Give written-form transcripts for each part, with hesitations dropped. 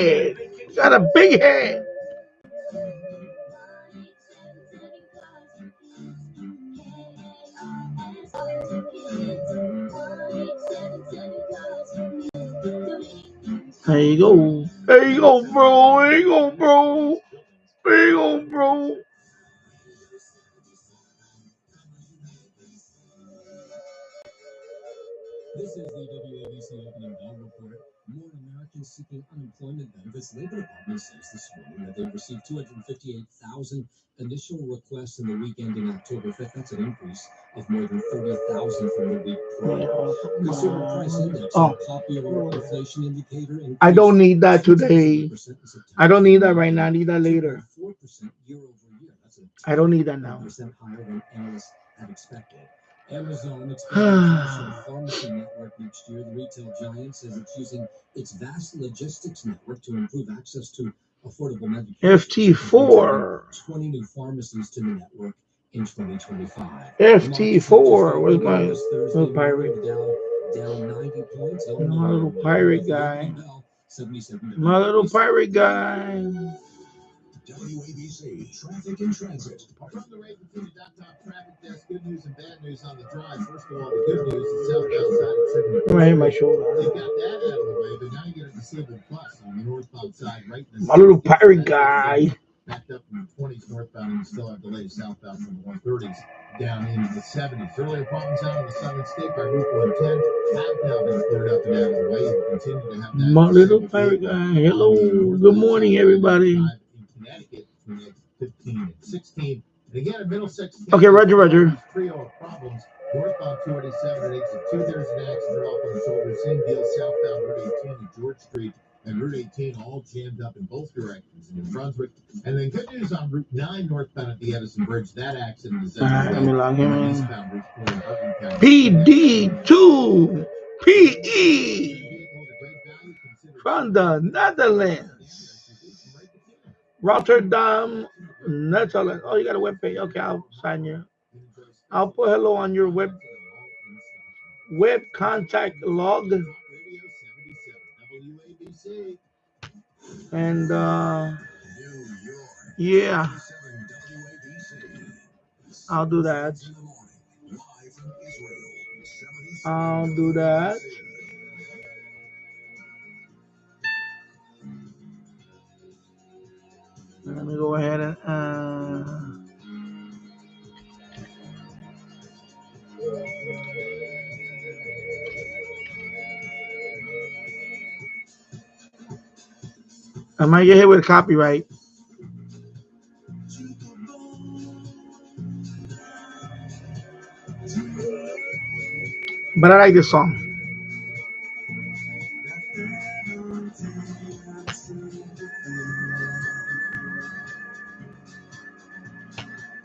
head. Got a big head. There you go. There you go, bro. There you go, bro. There you go, bro. This is the WABC opening bell report. More Americans seeking unemployment benefits. Labor Department says this morning that they've received 258,000 initial requests in the week ending October 5th. That's an increase of more than 30,000 from the week prior. Consumer price index, a popular inflation indicator. I don't need that today. I don't need that right now. I need that later. 4% year over year. That's I don't need that now. 10% higher than analysts had expected. Amazon expanding its national pharmacy network next year. The retail giant says it's using its vast logistics network to improve access to affordable medication. FT4. 20 new pharmacies to the network in 2025. FT4 was my little pirate. Down 90 points. My little pirate guy. My little pirate guy. WABC Traffic and Transit. From the Raven.com traffic desk, good news and bad news on the drive. First of all, the good news is southbound side at 70. Right in my shoulder. They got that out of the way, but now you got a disabled bus on the northbound side, right in the my little pirate guy. Backed up from the 20s northbound, and you still have delays southbound from the 130s down into the 70s. Earlier problems out on the Southern State by Route 110 have now been cleared up and out of the way. You continue to have that. My little pirate guy. Hello. Good morning, everybody. Connecticut between 15 and 16. And again, at Middlesex. Okay, Roger. Trio of problems. Northbound 287 and exit 2. There's an accident off on the shoulder. Same deal southbound Route 18 and George Street and Route 18 all jammed up in both directions in New Brunswick. And then good news on Route 9 northbound at the Edison Bridge. That accident is let me log in. eastbound Route 4 in Houghton County. PD2 PE from the Netherlands. Rotterdam, Netherlands. Oh, you got a webpage. Okay, I'll sign you. I'll put hello on your web contact log. And yeah, I'll do that. I'll do that. Let me go ahead and I might get hit with copyright. But I like this song.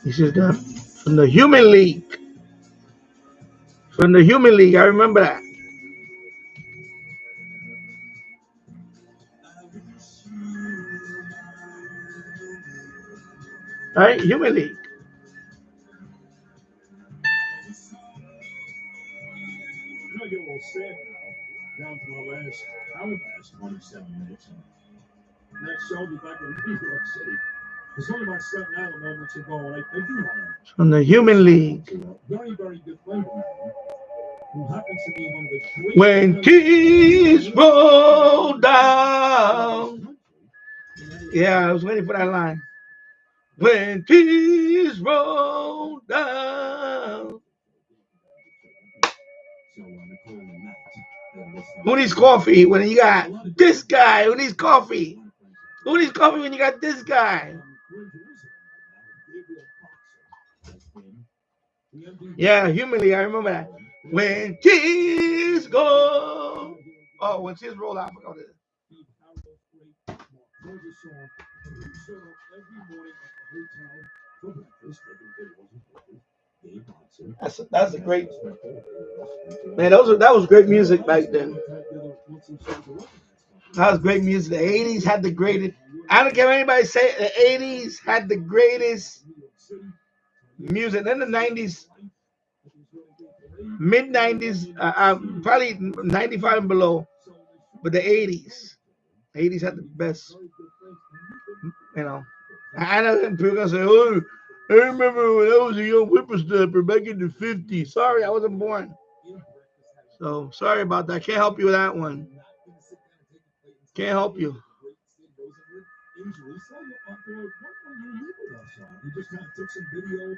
This is from the Human League. From the Human League, I remember that. All right, Human League. I get a little sad now, down to my last hour past 27 minutes. Next show will be back in New York City. There's only about 7 hour moments ago, and I do want to. From the Human League. Very, very good friend of mine, who happens to be one of the great. When tears roll down. Yeah, I was waiting for that line. When tears roll down. Who needs coffee when you got this guy? Who needs coffee? Who needs coffee when you got this guy? Yeah, humanly, I remember that. When tears go. Oh, when tears roll out, I forgot it. That's a great, man. That was great music back then. That was great music. The 80s had the greatest. I don't care what anybody say. The 80s had the greatest music. Then the 90s, mid 90s, probably 95 and below, but the 80s 80s had the best. You know, I know people gonna say, "Oh, I remember when I was a young whippersnapper back in the '50s." Sorry, I wasn't born. So sorry about that. Can't help you with that one. Can't help you. You just kind of took some video.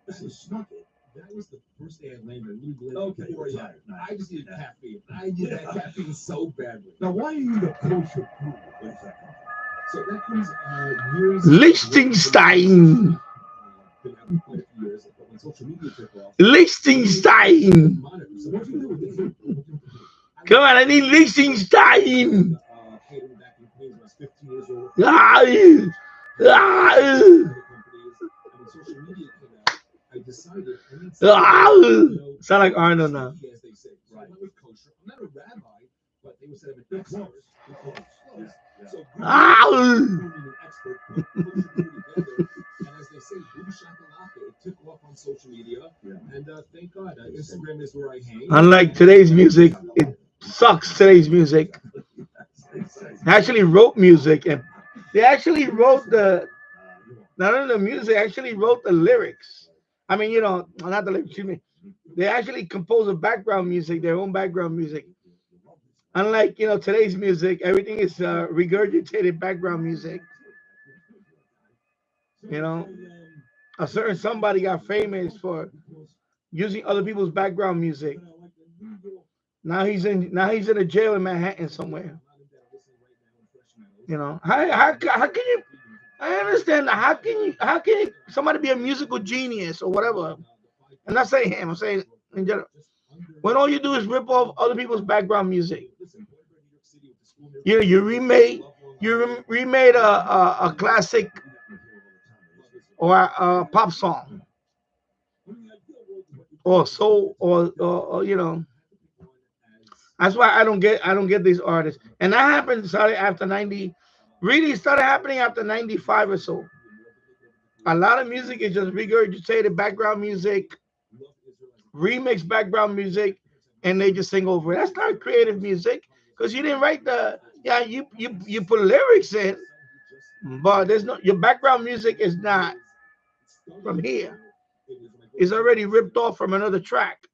This is snuck it. That was the first day I landed. Okay, yeah. I just needed caffeine. I need that caffeine so badly. Now, why are you the kosher crew? Where's that come from? So that comes years. Liechtenstein. Been out for quite a few years, but when social media took off. Liechtenstein. Come on, I need Liechtenstein. Sound like Arnold now. I'm not a rabbi, but they would say I'm an expert. So and as they say, boom shakalaka, it took off on social media, and thank God, Instagram is where I hang. Unlike today's music, it sucks. Today's music. They actually wrote music, and they actually wrote not only the music, they actually wrote the lyrics. I mean, not the lyrics. Excuse me. They actually compose a background music, their own background music. Unlike today's music, everything is regurgitated background music. A certain somebody got famous for using other people's background music. Now he's in a jail in Manhattan somewhere. How can you? I understand that. How can somebody be a musical genius or whatever? I'm not saying him. I'm saying in general. When all you do is rip off other people's background music. You remade a classic or a pop song or soul or That's why I don't get these artists. And that happened started after 90. Really started happening after 95 or so. A lot of music is just regurgitated background music, remix background music, and they just sing over it. That's not creative music because you didn't write you put lyrics in, but your background music is not from here. It's already ripped off from another track.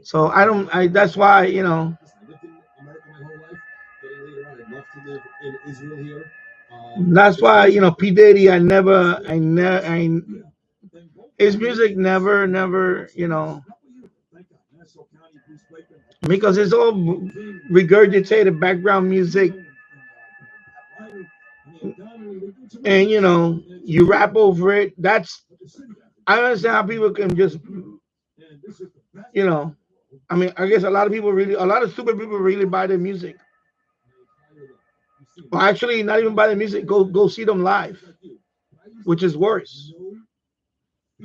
So that's why, that's why, P. Diddy, his music never, because it's all regurgitated background music. And, you rap over it. I understand how people can just, I mean, I guess a lot of stupid people really buy their music. Well, actually, not even buy their music. Go see them live, which is worse. I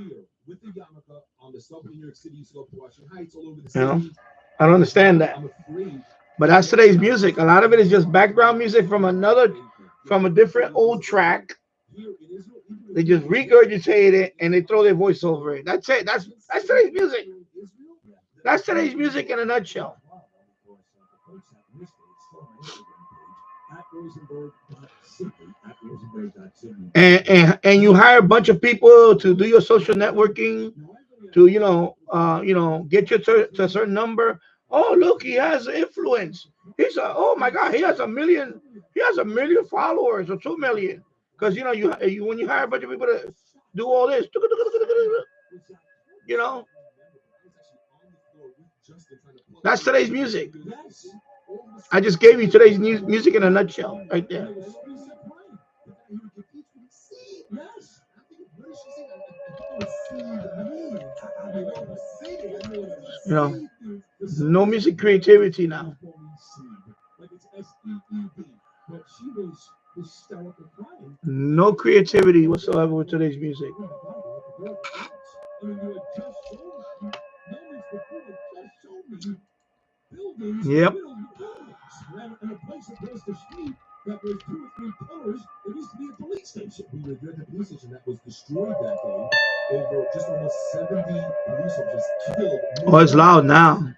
don't understand that. But that's today's music. A lot of it is just background music from a different old track. They just regurgitate it and they throw their voice over it. That's it. That's today's music. That's today's music in a nutshell. And you hire a bunch of people to do your social networking, to get you to a certain number. Oh, look, he has influence. Oh my God, he has a million followers or 2 million. Because when you hire a bunch of people to do all this, that's today's music. I just gave you today's music in a nutshell, right there. No music creativity now. No creativity whatsoever with today's music. Yep. That was 2 or 3 pillars. There used to be a police station. We were at the police station that was destroyed that day. Over just almost 70 police officers killed. Oh, it's loud now.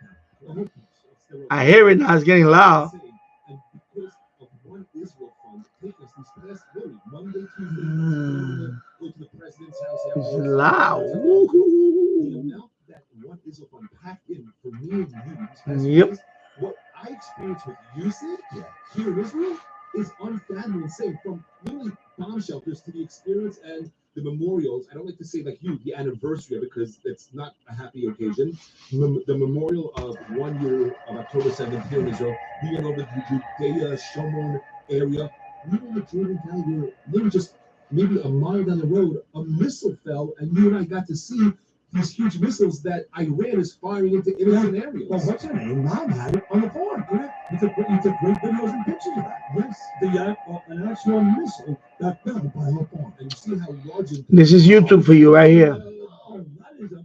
I hear it now. It's getting loud. And because of One Israel Fund taking us these past really Monday, Tuesday, go to the president's house. It's loud. The amount that One Israel Fund packed in for me and you these past days, what I experienced with usage here in Israel is unfathomable, insane. From literally bomb shelters to the experience and the memorials. I don't like to say like the anniversary because it's not a happy occasion. The memorial of 1 year of October 7th here in Israel. We went over to the Judea Shomron area. We were in the Jordan Valley where maybe just maybe a mile down the road, a missile fell, and you and I got to see these huge missiles that Iran is firing into innocent areas. Well, what's her name? Mom had it on the farm. Yeah, you took great videos and pictures of that. Yes, an actual missile that fell by her farm. And you see how large. This is YouTube for you right here,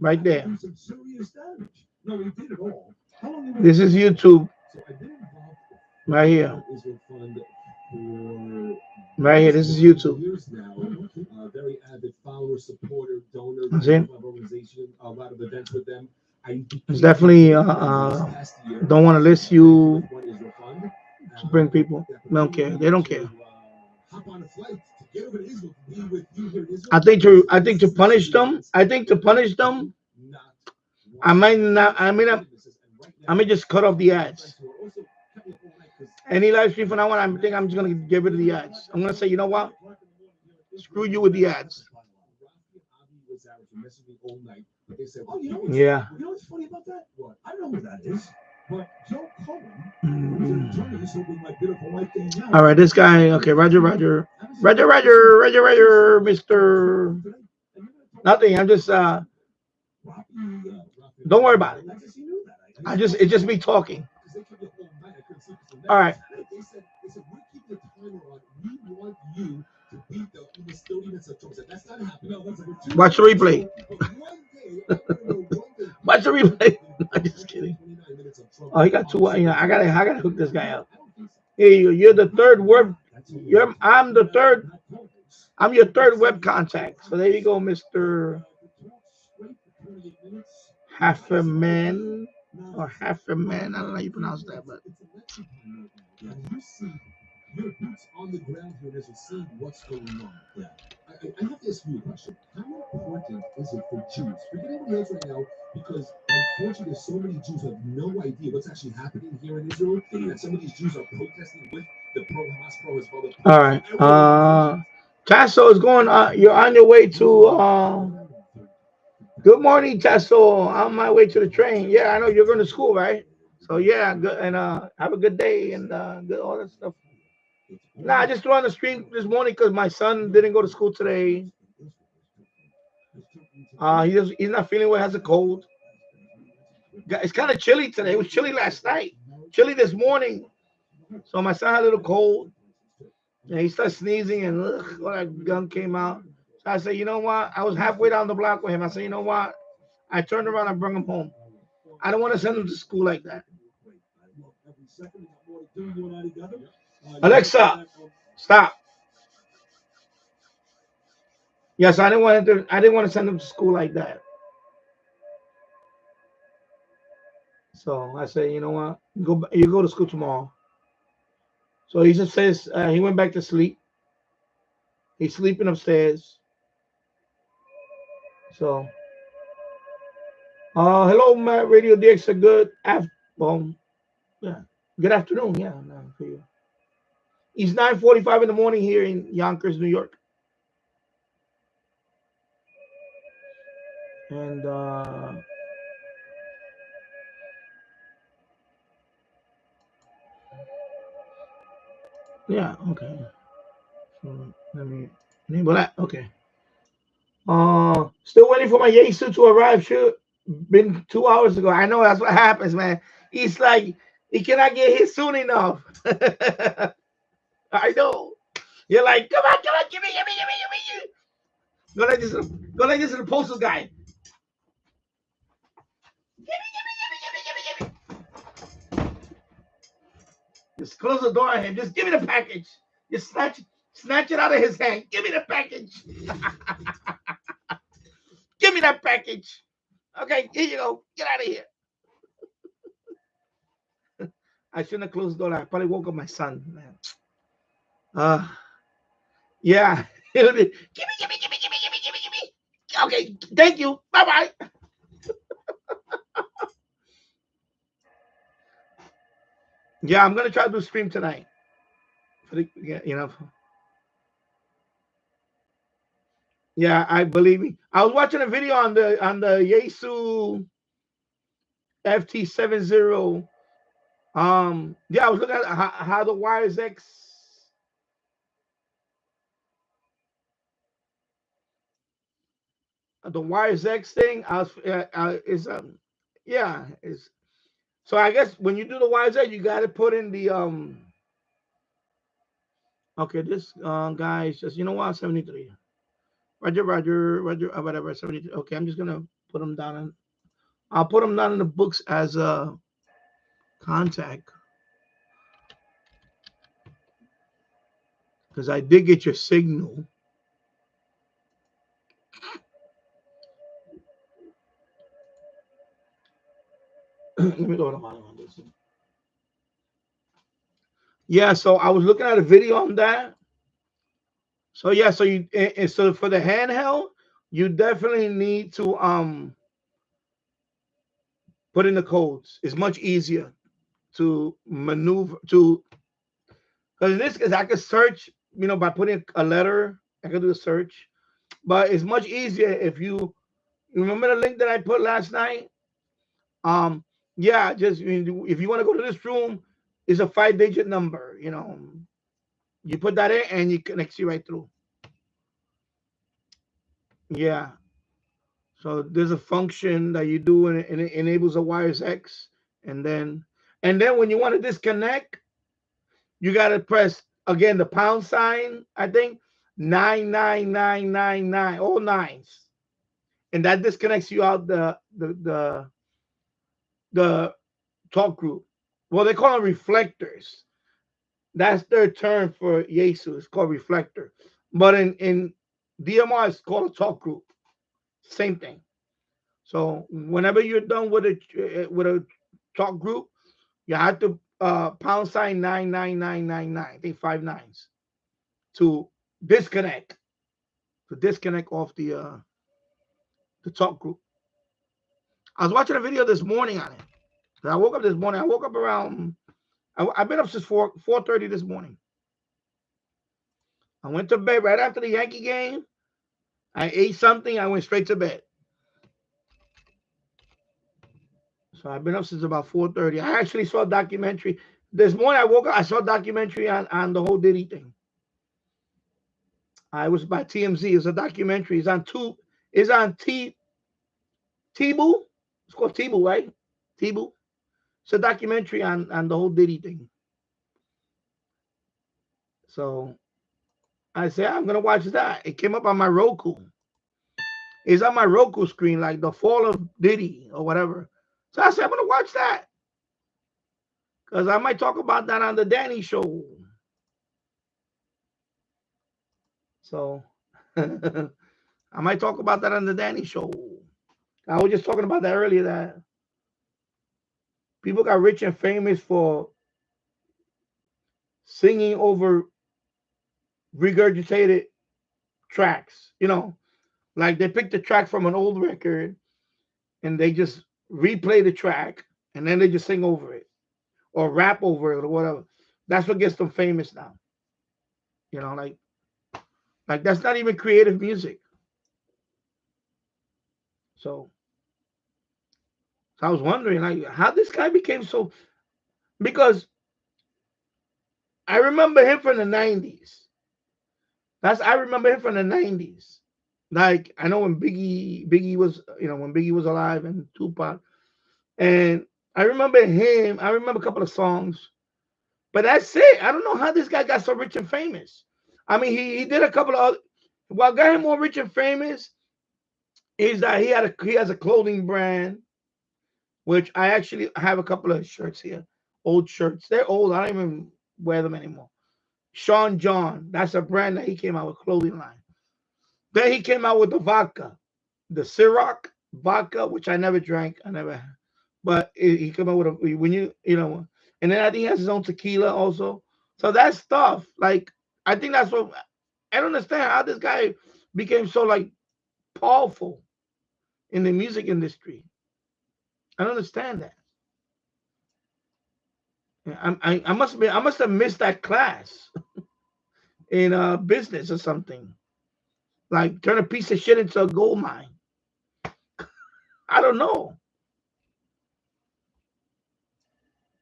right there. Some serious damage. No, we did it all. This is YouTube, right here. Right here, this is YouTube. Very avid follower, supporter, donor, organization, a lot of events with them. It's definitely don't want to list you to bring people. They don't care. They don't care. I think to punish them. I may just cut off the ads. Any live stream from now on, I think I'm just gonna get rid of the ads. I'm gonna say, you know what? Screw you with the ads. Yeah. You know what's funny about that? What? I don't know who that is, but Joe Cohen. All right, this guy. Okay, Roger, Mr. Nothing. I'm just don't worry about it. It's just me talking. All right. Watch the replay. Watch the replay. I'm just kidding. Oh, he got two. I gotta hook this guy up. Here you go. You're the third web. I'm your third web contact. So there you go, Mr. Half a man. Or half a man. I don't know how you pronounce that, but your boots on the ground here as you see what's going on. Yeah. I have to ask you a question. How important is it for Jews? Forget everybody else right now, because unfortunately there's so many Jews who have no idea what's actually happening here in Israel, and some of these Jews are protesting with the pro-Hamas, pro-Hezbollah. All right. Tasso is going. You're on your way to. Good morning, Tasso. On my way to the train. Yeah, I know you're going to school, right? So yeah, good, and have a good day and good all that stuff. Nah, I just threw on the stream this morning because my son didn't go to school today. He's not feeling well. Has a cold. It's kind of chilly today. It was chilly last night. Chilly this morning. So my son had a little cold. And he started sneezing and all that gunk came out. So I said, you know what? I was halfway down the block with him. I said, you know what? I turned around and brought him home. I don't want to send him to school like that. Alexa, stop. Yes, I didn't want to send him to school like that. So I said, you know what? You go to school tomorrow. So he just says he went back to sleep. He's sleeping upstairs. So, hello, Matt Radio DX. A good good afternoon. Yeah, for you. It's 9:45 in the morning here in Yonkers, New York. And yeah, okay. So let me enable that. Okay. Still waiting for my Yesu to arrive. Should been 2 hours ago. I know that's what happens, man. He's like he cannot get here soon enough. I know. You're like, come on, give me. Go like this to the postal guy. Give me. Just close the door on him. Just give me the package. Just snatch it out of his hand. Give me the package. Give me that package. Okay, here you go. Get out of here. I shouldn't have closed the door. I probably woke up my son, man. Yeah. It'll be, give me. Okay, thank you. Bye-bye. Yeah, I'm gonna try to do stream tonight. For the, yeah. Yeah, I believe me. I was watching a video on the Yaesu FT70. Yeah, I was looking at how the Wires X. The Wires X thing, I was is yeah, is so I guess when you do the Wires X, you got to put in the okay, this guys, just you know what, 73. Roger, whatever, 73. Okay, I'm just gonna put them down, and I'll put them down in the books as a contact because I did get your signal. Let me go to my on this. Yeah, so I was looking at a video on that. So yeah, so you so for the handheld, you definitely need to put in the codes. It's much easier to maneuver to because in this case I could search, by putting a letter, I could do a search, but it's much easier if you remember the link that I put last night. Yeah, just if you want to go to this room, it's a 5-digit number. You put that in and it connects you right through. Yeah. So there's a function that you do and it enables a Wires X, and then when you want to disconnect, you got to press again the pound sign. I think 99999, all nines, and that disconnects you out the talk group. Well, they call them reflectors. That's their term for Yaesu. It's called reflector, but in DMR it's called a talk group. Same thing. So whenever you're done with a talk group, you have to pound sign 99999. I think 5 nines to disconnect off the talk group. I was watching a video this morning on it. I woke up this morning. I woke up around. I've been up since 4:30 this morning. I went to bed right after the Yankee game. I ate something. I went straight to bed. So I've been up since about 4:30. I actually saw a documentary. This morning I woke up, I saw a documentary on the whole Diddy thing. It was by TMZ. It's a documentary. It's on Tubu. It's called Tubu, right? Tubu. It's a documentary on the whole Diddy thing. So I said, I'm going to watch that. It came up on my Roku. It's on my Roku screen, like the fall of Diddy or whatever. So I said, I'm going to watch that. Because I might talk about that on the Danny Show. So I might talk about that on the Danny Show. I was just talking about that earlier, that people got rich and famous for singing over regurgitated tracks. Like they picked the track from an old record and they just replay the track and then they just sing over it or rap over it or whatever. That's what gets them famous now. Like that's not even creative music. So I was wondering, like, how this guy became so, because I remember him from the 90s. I remember him from the 90s. Like, I know when Biggie was, when Biggie was alive, and Tupac. And I remember him. I remember a couple of songs. But that's it. I don't know how this guy got so rich and famous. I mean, he did a couple of what got him more rich and famous is that he has a clothing brand, which I actually have a couple of shirts here. Old shirts. They're old. I don't even wear them anymore. Sean John. That's a brand that he came out with, clothing line. Then he came out with the vodka, the Ciroc vodka, which I never drank. But he came out with when And then I think he has his own tequila also. So that stuff, like, I think that's what I don't understand how this guy became so like powerful in the music industry. I don't understand that. I must have missed that class in business or something. Like turn a piece of shit into a gold mine. I don't know.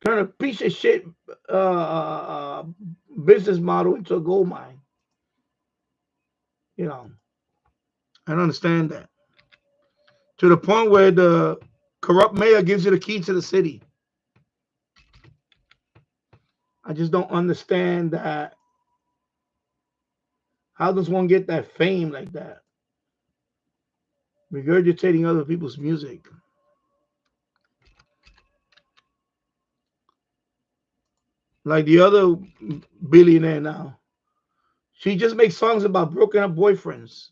Turn a piece of shit business model into a gold mine. You know, I don't understand that. To the point where the corrupt mayor gives you the key to the city. I just don't understand that. How does one get that fame like that? Regurgitating other people's music. Like the other billionaire now. She just makes songs about broken up boyfriends.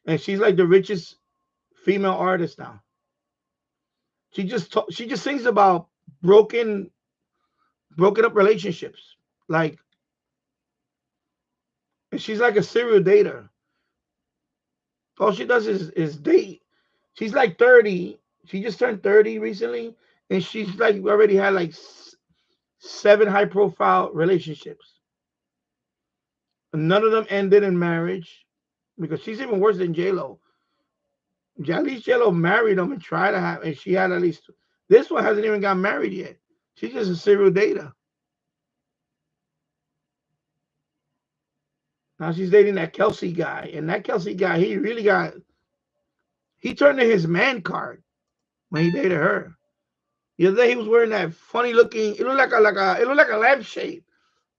And she's like the richest female artist now. She just sings about broken up relationships. Like, and she's like a serial dater. All she does is date. She's like 30. She just turned 30 recently, and she's like already had like 7 high profile relationships. None of them ended in marriage because she's even worse than J-Lo. At least J-Lo married him and tried to have, and she had at least. This one hasn't even got married yet. She's just a serial dater. Now she's dating that Kelsey guy, and that Kelsey guy, he turned in his man card when he dated her. The other day he was wearing that funny looking. It looked like a lampshade.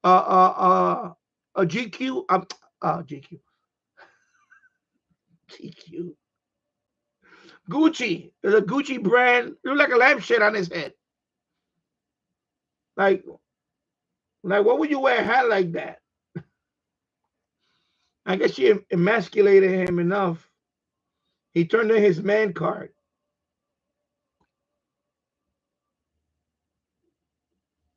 A GQ. GQ. GQ. Gucci. There's a Gucci brand. It looked like a lampshade on his head. Like what would you wear a hat like that? I guess she emasculated him enough. He turned in his man card.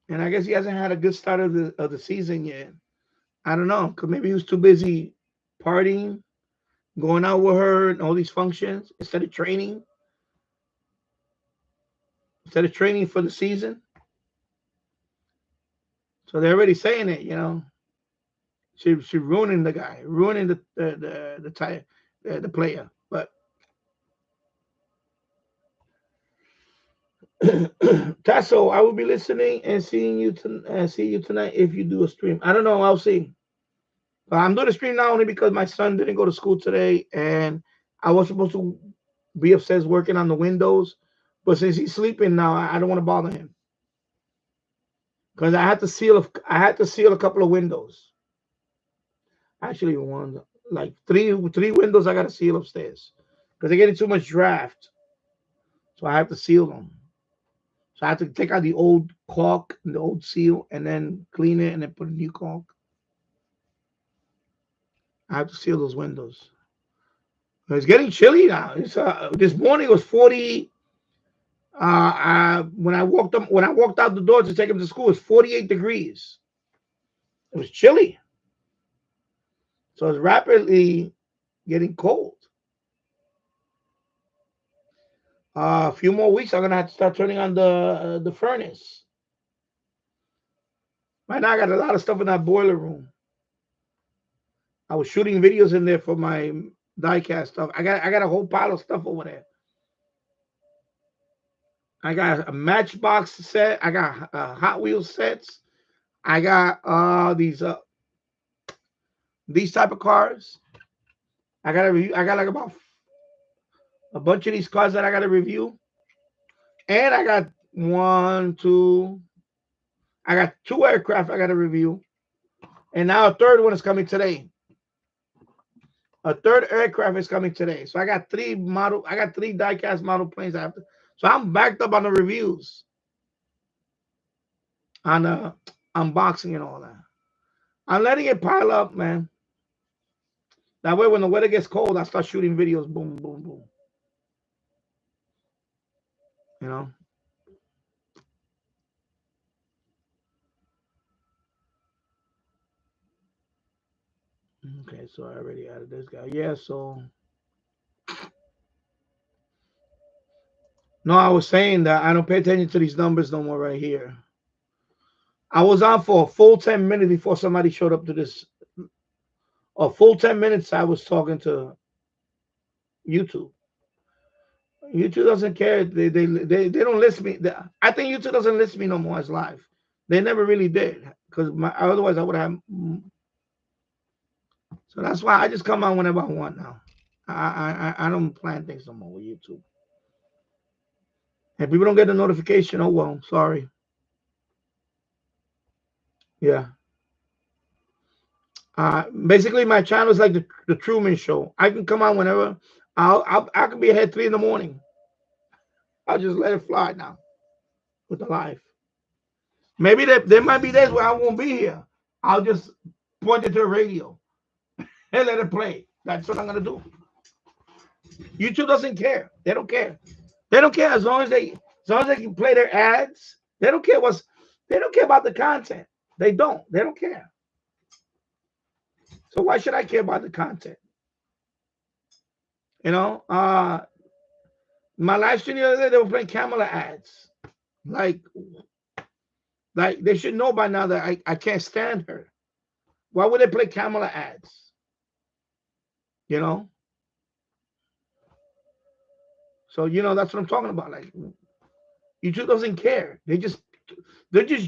And I guess he hasn't had a good start of the season yet. I don't know, because maybe he was too busy partying, going out with her and all these functions instead of training for the season. So they're already saying it, you know. She ruining the guy, ruining the player. But Tasso, I will be listening and seeing you see you tonight if you do a stream. I don't know, I'll see. But I'm doing a stream now only because my son didn't go to school today, and I was supposed to be upstairs working on the windows. But since he's sleeping now, I don't want to bother him because I had to seal a couple of windows. Actually, three windows I got to seal upstairs because they're getting too much draft. So I have to seal them. So I have to take out the old caulk and the old seal and then clean it and then put a new caulk. I have to seal those windows. It's getting chilly now. This morning it was 40. When I walked out the door to take him to school, it's 48 degrees. It was chilly. So it's rapidly getting cold. A few more weeks, I'm gonna have to start turning on the furnace. Right now, I got a lot of stuff in that boiler room. I was shooting videos in there for my diecast stuff. I got a whole pile of stuff over there. I got a Matchbox set. I got Hot Wheels sets. I got these type of cars. I got like about a bunch of these cars that I got to review. And I got I got 2 aircraft I got to review. And now a third one is coming today. A third aircraft is coming today. So I got 3 diecast model planes after. So I'm backed up on the reviews. On unboxing and all that. I'm letting it pile up, man. That way when the weather gets cold, I start shooting videos. Boom, boom, boom. You know? Okay, so I already added this guy. Yeah, so no, I was saying that I don't pay attention to these numbers no more right here. I was on for a full 10 minutes before somebody showed up to this. A full 10 minutes I was talking to YouTube. YouTube doesn't care. They don't list me. I think YouTube doesn't list me no more as live. They never really did because otherwise I would have. So that's why I just come on whenever I want now. I don't plan things no more with YouTube. If people don't get the notification, oh well, sorry. Yeah. Basically, my channel is like the Truman Show. I can come on whenever. I can be ahead 3 in the morning. I'll just let it fly now with the live. Maybe there might be days where I won't be here. I'll just point it to the radio and let it play. That's what I'm gonna do. YouTube doesn't care. They don't care. They don't care as long as they can play their ads. They don't care they don't care about the content. They don't care. So why should I care about the content? You know, my live stream the other day, they were playing Kamala ads. Like they should know by now that I can't stand her. Why would they play Kamala ads? You know? So, you know, that's what I'm talking about. Like, YouTube doesn't care. They just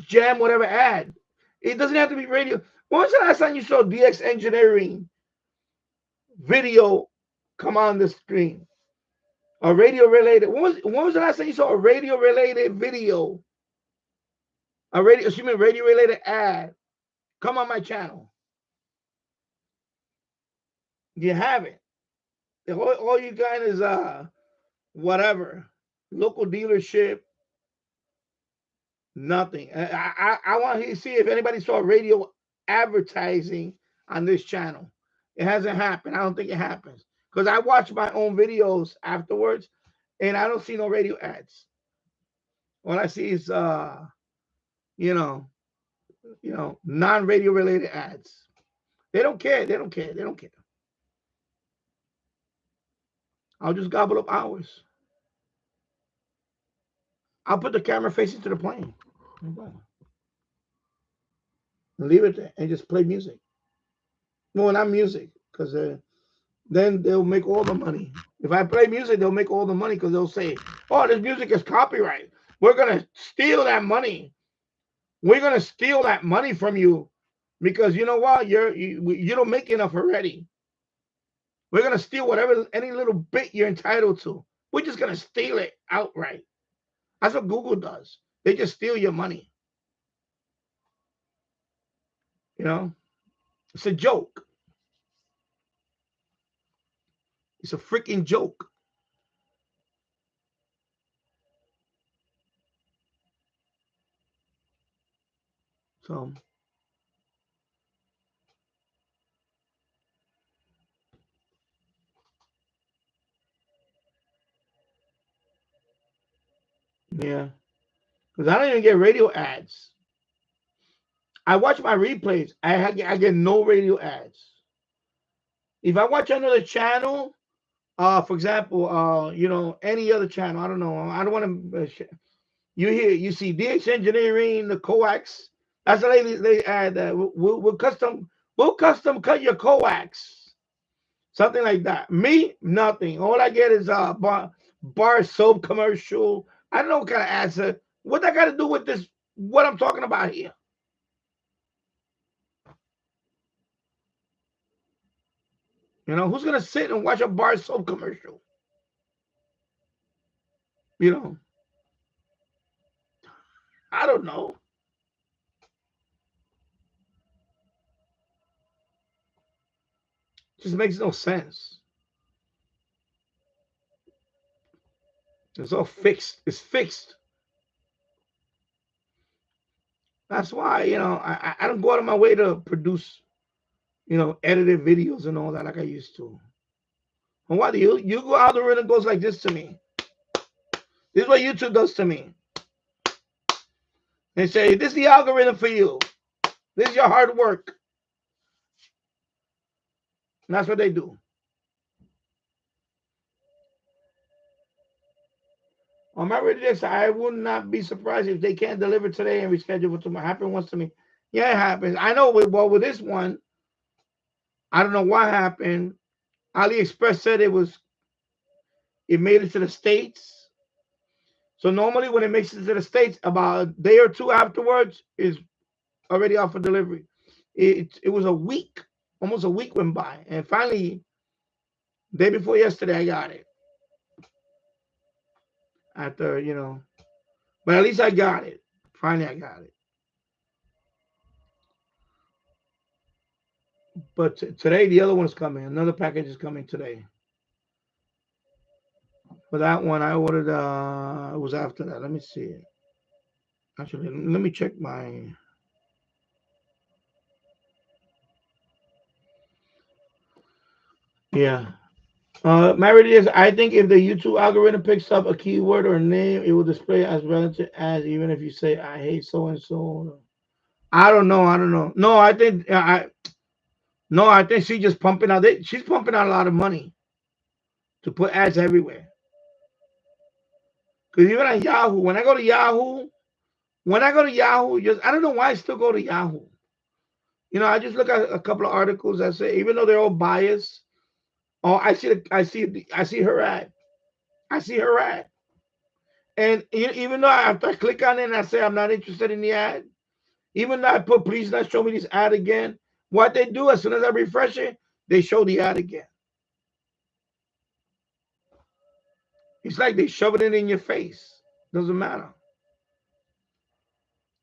jam whatever ad. It doesn't have to be radio. When was the last time you saw DX Engineering video come on the screen? A radio related. When was the last time you saw a radio related video? Radio related ad come on my channel? You haven't. All you got is whatever local dealership. Nothing. I want to see if anybody saw radio advertising on this channel. It hasn't happened. I don't think it happens because I watch my own videos afterwards, and I don't see no radio ads. All I see is non-radio related ads. They don't care. They don't care. They don't care. I'll just gobble up hours. I'll put the camera facing to the plane. Leave it there and just play music. No, not music, because then they'll make all the money. If I play music, they'll make all the money because they'll say, "Oh, this music is copyright. We're gonna steal that money. We're gonna steal that money from you because you know what? You don't make enough already. We're gonna steal any little bit you're entitled to. We're just gonna steal it outright." That's what Google does. They just steal your money. You know, it's a joke. It's a freaking joke. So yeah, because I don't even get radio ads. I watch my replays. I get no radio ads. If I watch another channel, for example, any other channel, I don't know. I don't want to. You see DX Engineering, the coax. That's the lady they add that we'll custom cut your coax, something like that. Me, nothing. All I get is a bar soap commercial. I don't know what kind of ads. What that got to do with this? What I'm talking about here? You know, who's gonna sit and watch a bar soap commercial? You know, I don't know. Just makes no sense. It's all fixed. It's fixed. That's why, I don't go out of my way to produce, edited videos and all that like I used to. And why do you go out the algorithm goes like this to me? This is what YouTube does to me. They say, this is the algorithm for you. This is your hard work. And that's what they do. On my radio, I would not be surprised if they can't deliver today and reschedule for tomorrow. Happened once to me. Yeah, it happens. I know. With this one, I don't know what happened. AliExpress said it made it to the States. So normally when it makes it to the States, about a day or two afterwards, is already off for delivery. It was a week, almost a week went by, and finally, day before yesterday, I got it. After but at least I got it. Finally, I got it. But today, the other one's coming. Another package is coming today. For that one, I ordered. It was after that. Let me see. Actually, let me check my. Yeah. Married is. I think if the YouTube algorithm picks up a keyword or name, it will display as relative as even if you say I hate so and so. I don't know. I don't know. No, I think No, I think she's just pumping out. She's pumping out a lot of money to put ads everywhere. Because even on Yahoo, when I go to Yahoo, just I don't know why I still go to Yahoo. I just look at a couple of articles that say, even though they're all biased, oh, I see her ad. I see her ad. And even though after I click on it and I say I'm not interested in the ad, even though I put please not show me this ad again, what they do as soon as I refresh it, they show the ad again. It's like they shove it in your face. Doesn't matter.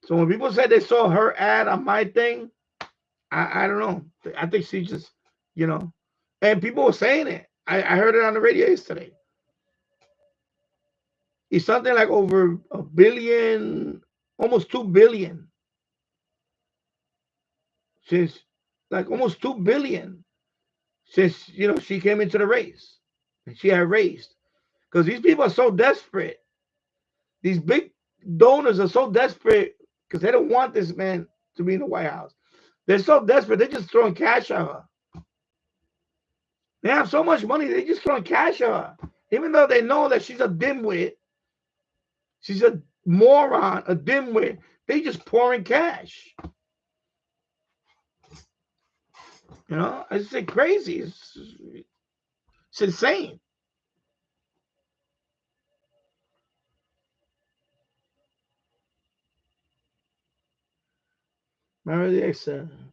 So when people say they saw her ad on my thing, I don't know. I think she just, and people were saying it. I heard it on the radio yesterday. It's something like over a billion, almost 2 billion. Since like almost 2 billion since she came into the race and she had raised. Because these people are so desperate. These big donors are so desperate because they don't want this man to be in the White House. They're so desperate, they're just throwing cash at her. They have so much money, they just throwing cash at her. Even though they know that she's a dimwit, she's a moron, a dimwit, they just pouring cash. It's like crazy. It's insane.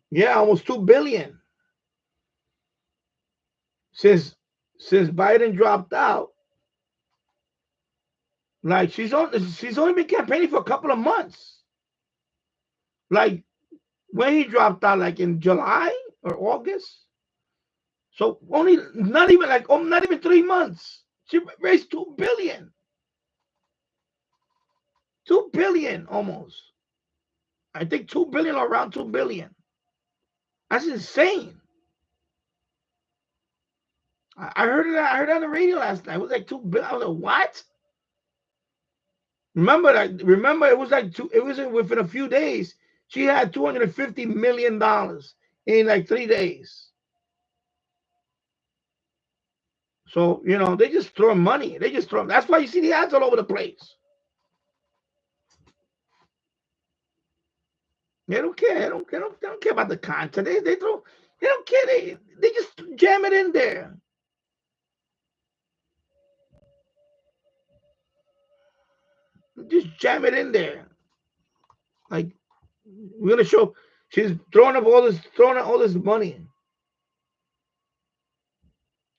Yeah, almost 2 billion. Since Biden dropped out, like she's only been campaigning for a couple of months. Like when he dropped out, like in July or August. So only not even 3 months. She raised 2 billion. 2 billion almost. I think 2 billion or around 2 billion. That's insane. I heard it. I heard it on the radio last night. It was like 2 billion. I was like, what? Remember it was like it was within a few days. She had $250 million in like 3 days. So, they just throw money. They just throw. That's why you see the ads all over the place. They don't care. They don't care about the content. They don't care. They just jam it in there. Just jam it in there. Like we're gonna show she's throwing out all this money.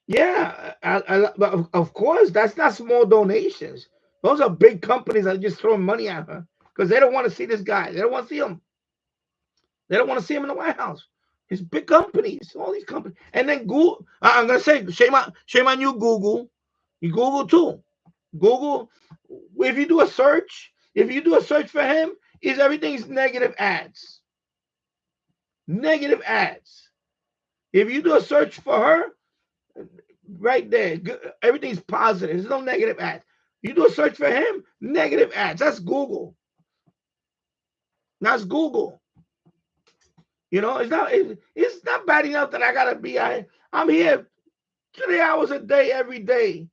Yeah, but of course that's not small donations. Those are big companies that are just throwing money at her because they don't want to see this guy. They don't want to see him. They don't want to see him in the White House. It's big companies, all these companies. And then Google, I'm gonna say, shame on you, Google. You Google too. Google, if you do a search for him, everything's negative ads. Negative ads. If you do a search for her, right there, everything's positive. There's no negative ads. You do a search for him, negative ads. That's Google. That's Google. It's not bad enough that I gotta be. I I'm here 3 hours a day, every day.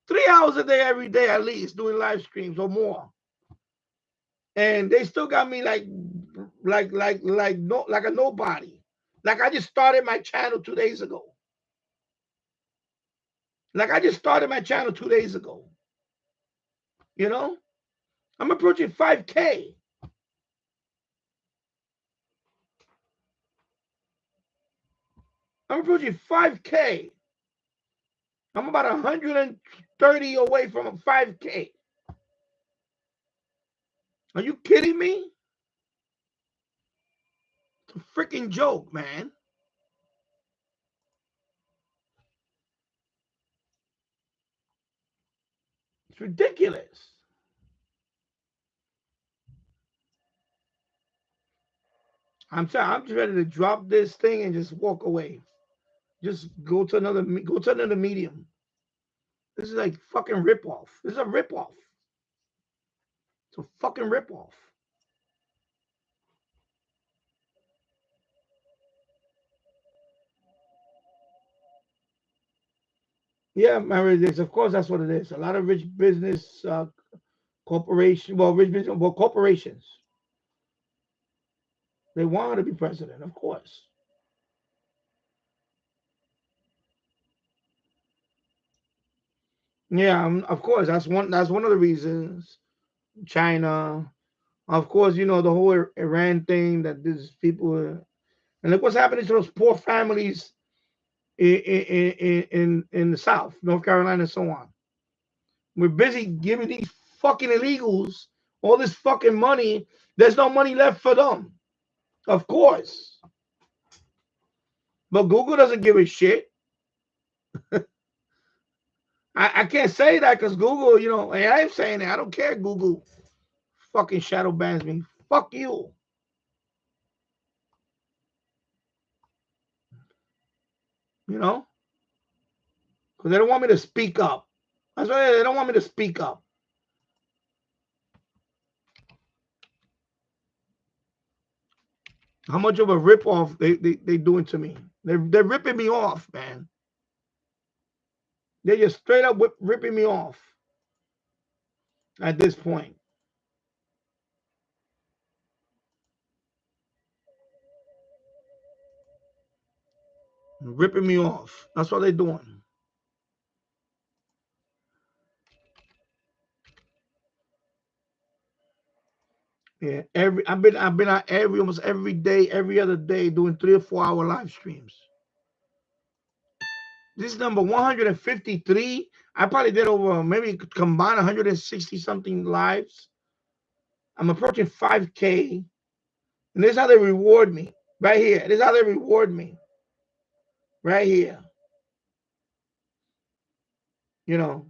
3 hours a day, every day at least, doing live streams or more. And they still got me like a nobody. Like I just started my channel 2 days ago. Like I just started my channel 2 days ago. You know? I'm approaching 5K. I'm approaching 5K. I'm about 130 away from a 5K. Are you kidding me? It's a freaking joke, man. It's ridiculous. I'm sorry, I'm just ready to drop this thing and just walk away. Just go to another medium. This is like fucking ripoff. This is a ripoff. It's a fucking ripoff. Yeah, marriage. Of course, that's what it is. A lot of rich business corporations. Well, rich business. Well, corporations. They want her to be president, of course. Yeah, of course. That's one. That's one of the reasons. China, of course. You know the whole Iran thing. That these people, and look what's happening to those poor families in the South, North Carolina, and so on. We're busy giving these fucking illegals all this fucking money. There's no money left for them, of course. But Google doesn't give a shit. I can't say that because Google, you know, and I'm saying it. I don't care. Google fucking shadow bans me. Fuck you. You know, because they don't want me to speak up. That's why they don't want me to speak up. How much of a ripoff they doing to me? They're ripping me off, man. They're just straight up ripping me off at this point. Ripping me off. That's what they're doing. Yeah, I've been out almost every day, every other day, doing 3 or 4 hour live streams. This is number 153. I probably did over maybe combined 160 something lives. I'm approaching 5K. And this is how they reward me. Right here. This is how they reward me. Right here. You know,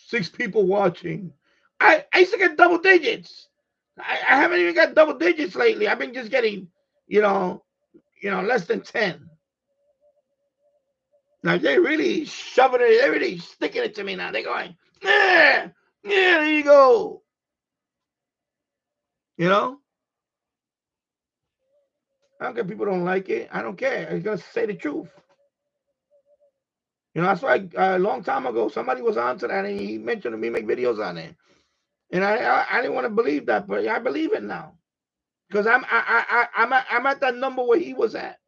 6 people watching. I used to get double digits. I haven't even got double digits lately. I've been just getting, you know, less than 10. Now they really shoving it, they're really sticking it to me now. They're going, yeah, there you go. You know? I don't care if people don't like it. I don't care. I'm gonna say the truth. You know, that's why a long time ago somebody was onto that and he mentioned to me make videos on it. And I didn't want to believe that, but I believe it now. Because I'm at that number where he was at.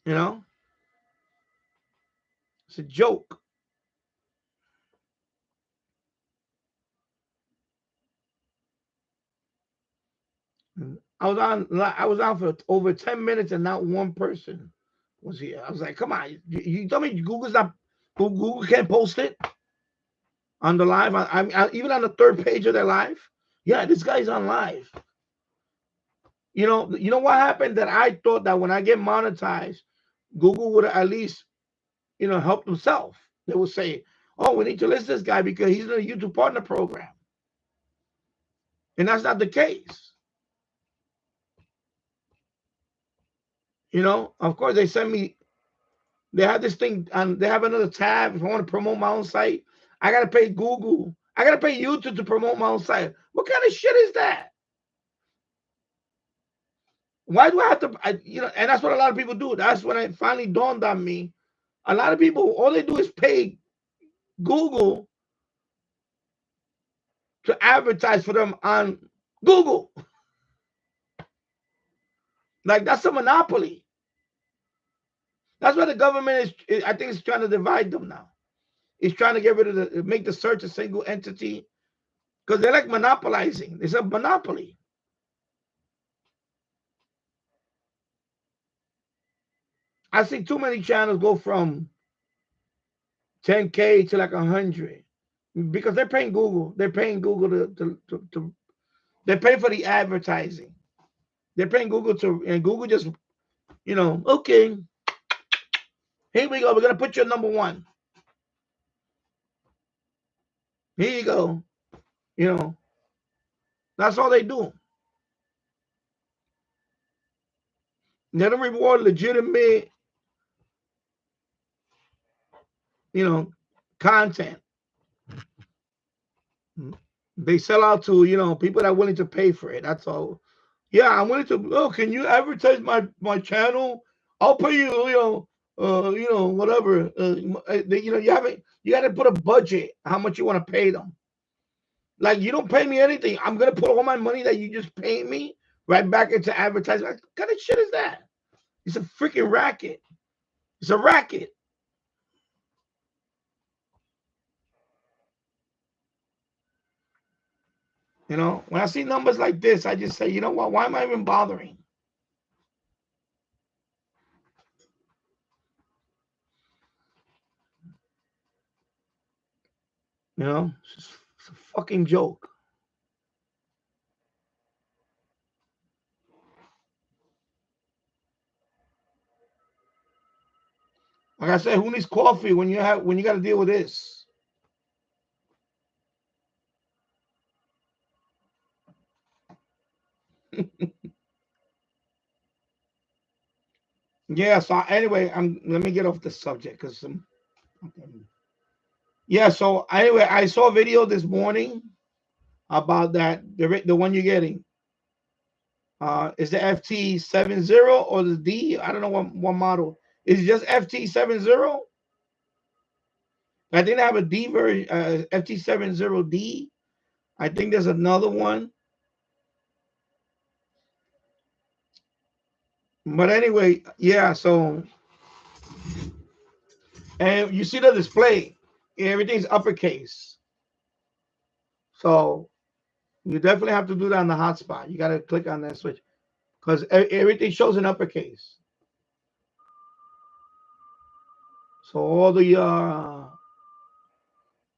You know? It's a joke. I was on for over 10 minutes and not one person was here. I was like, come on, you tell me Google can't post it on the live. I even on the 3rd page of their live. Yeah, this guy's on live. You know what happened? That I thought that when I get monetized, Google would at least, help themselves. They would say, oh, we need to list this guy because he's in a YouTube partner program. And that's not the case. Of course, they send me, they have this thing, and they have another tab. If I want to promote my own site, I got to pay Google. I got to pay YouTube to promote my own site. What kind of shit is that? Why do I have to? And that's what a lot of people do. That's when it finally dawned on me. A lot of people, all they do is pay Google to advertise for them on Google. Like that's a monopoly. That's why the government is. I think it's trying to divide them now. It's trying to get rid of make the search a single entity because they're like monopolizing. It's a monopoly. I see too many channels go from 10K to like 100 because they're paying Google. They're paying Google to they're paying for the advertising. They're paying Google and Google just, okay, here we go. We're gonna put you at number one. Here you go. That's all they do. They don't reward legitimate, content. They sell out to, people that are willing to pay for it. That's all. Yeah, I'm willing to. Oh, can you advertise my channel? I'll pay you. Whatever. You got to put a budget. How much you want to pay them? Like you don't pay me anything. I'm gonna put all my money that you just paid me right back into advertising. What kind of shit is that? It's a freaking racket. It's a racket. When I see numbers like this, I just say, you know what? Why am I even bothering? It's a fucking joke. Like I said, who needs coffee when you got to deal with this? Yeah. So anyway, let me get off the subject because yeah. So anyway, I saw a video this morning about that the one you're getting. Is the FT70 or the D? I don't know what model. Is it just FT70? I think they have a D version, FT70D. I think there's another one. But anyway, yeah, so and you see the display, everything's uppercase. So you definitely have to do that on the hotspot. You got to click on that switch because everything shows in uppercase. So all the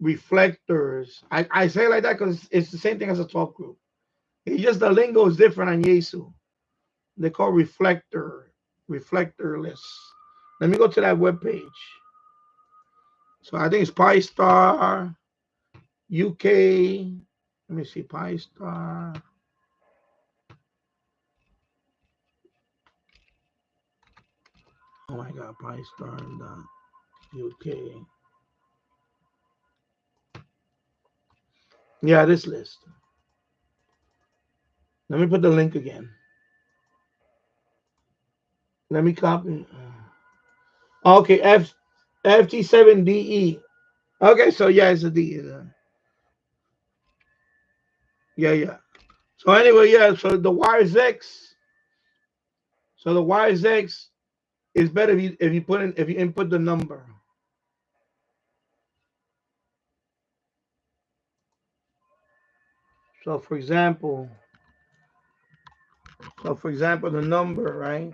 reflectors, I say it like that because it's the same thing as a 12 group. It's just the lingo is different on Yesu. They call reflectorless. Let me go to that web page. So I think it's PyStar UK. Let me see PyStar. Oh my God, PyStar UK. Yeah, this list. Let me put the link again. Let me copy. Okay, FT7DE. Okay, so yeah, it's a D. Yeah. So anyway, yeah. So the wires X. So the wires X is better if you input the number. So for example, the number, right?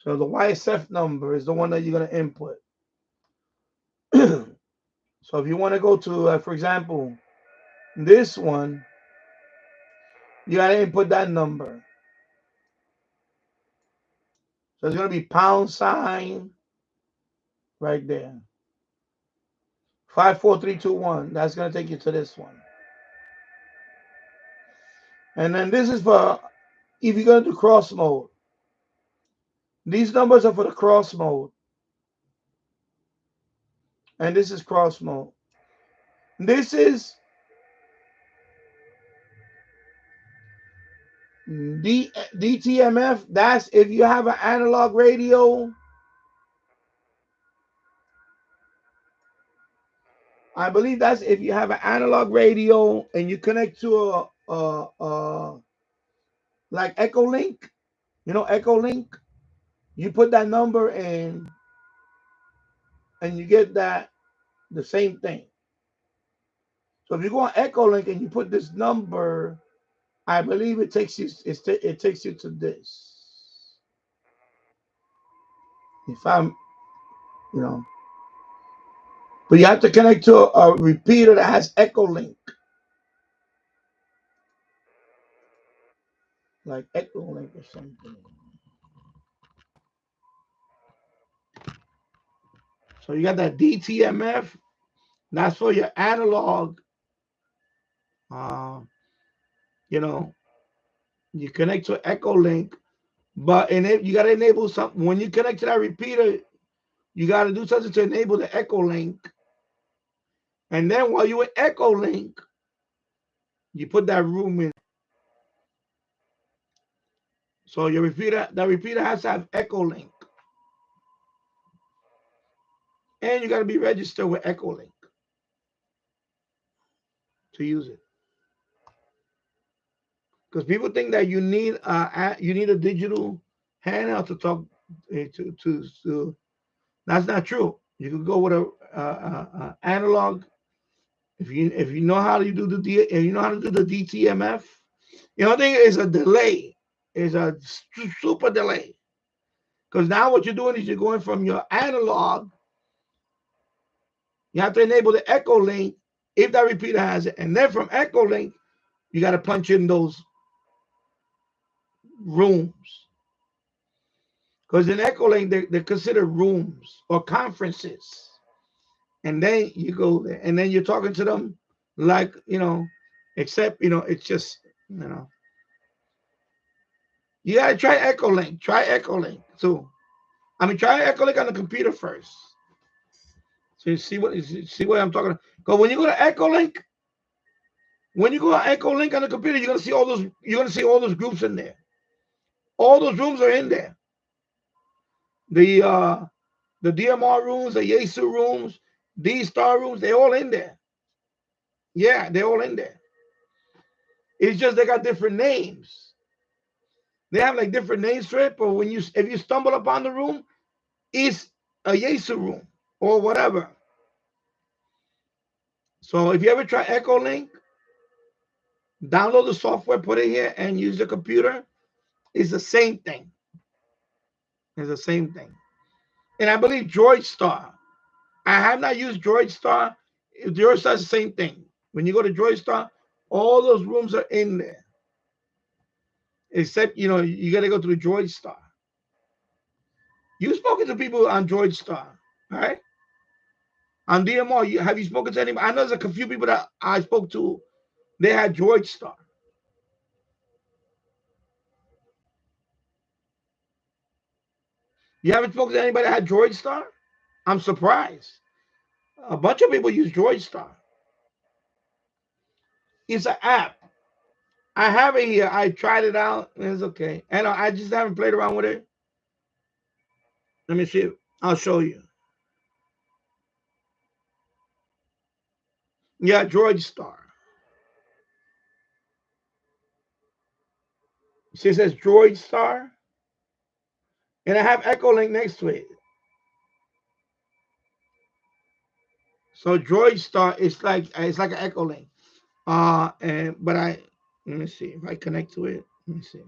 So the YSF number is the one that you're gonna input. So if you want to go to, for example, this one, you gotta input that number. So it's gonna be # right there. 54321. That's gonna take you to this one. And then this is for if you're gonna do cross mode. These numbers are for the cross mode. And this is cross mode. This is DTMF, that's if you have an analog radio. I believe that's if you have an analog radio and you connect to a like Echo Link, Echo Link. You put that number in, and you get the same thing. So if you go on Echo Link and you put this number, I believe it takes you it takes you to this. If I'm, you know, but you have to connect to a repeater that has Echo Link, like Echo Link or something. So you got that DTMF. That's for your analog. Uh, you know, you connect to Echo Link, but you got to enable something. When you connect to that repeater, you got to do something to enable the Echo Link. And then while you're in Echo Link, you put that room in. So your repeater has to have Echo Link. And you got to be registered with Echo Link to use it. Because people think that you need a digital handheld to talk to. That's not true. You can go with a analog. If you know how to do the DTMF, the only thing is a delay. Is a super delay. Because now what you're doing is you're going from your analog. You have to enable the Echo Link if that repeater has it, and then from Echo Link, you got to punch in those rooms. Because in Echo Link, they're considered rooms or conferences. And then you go there, and then you're talking to them like, except, it's just, you got to try Echo Link. Try Echo Link too. Try Echo Link on the computer first. So you see what I'm talking about. Because when you go to Echo Link, on the computer, you're gonna see all those groups in there. All those rooms are in there. The DMR rooms, the Yesu rooms, D-Star rooms, they're all in there. Yeah, they're all in there. It's just they got different names. They have like different names for it, but if you stumble upon the room, it's a Yesu room or whatever. So if you ever try Echo Link, download the software, put it here, and use the computer, it's the same thing. It's the same thing. And I believe Droid Star. I have not used Droid Star. Droid Star is the same thing. When you go to Droid Star, all those rooms are in there. Except, you got to go to the Droid Star. You've spoken to people on Droid Star, right? On DMR, have you spoken to anybody? I know there's a few people that I spoke to. They had Droid Star. You haven't spoken to anybody that had Droid Star? I'm surprised. A bunch of people use Droid Star. It's an app. I have it here. I tried it out. It's okay. And I just haven't played around with it. Let me see. I'll show you. Yeah, Droid Star. See, it says Droid Star. And I have Echo Link next to it. So Droid Star is like an Echo Link. But let me see if I connect to it. Let me see.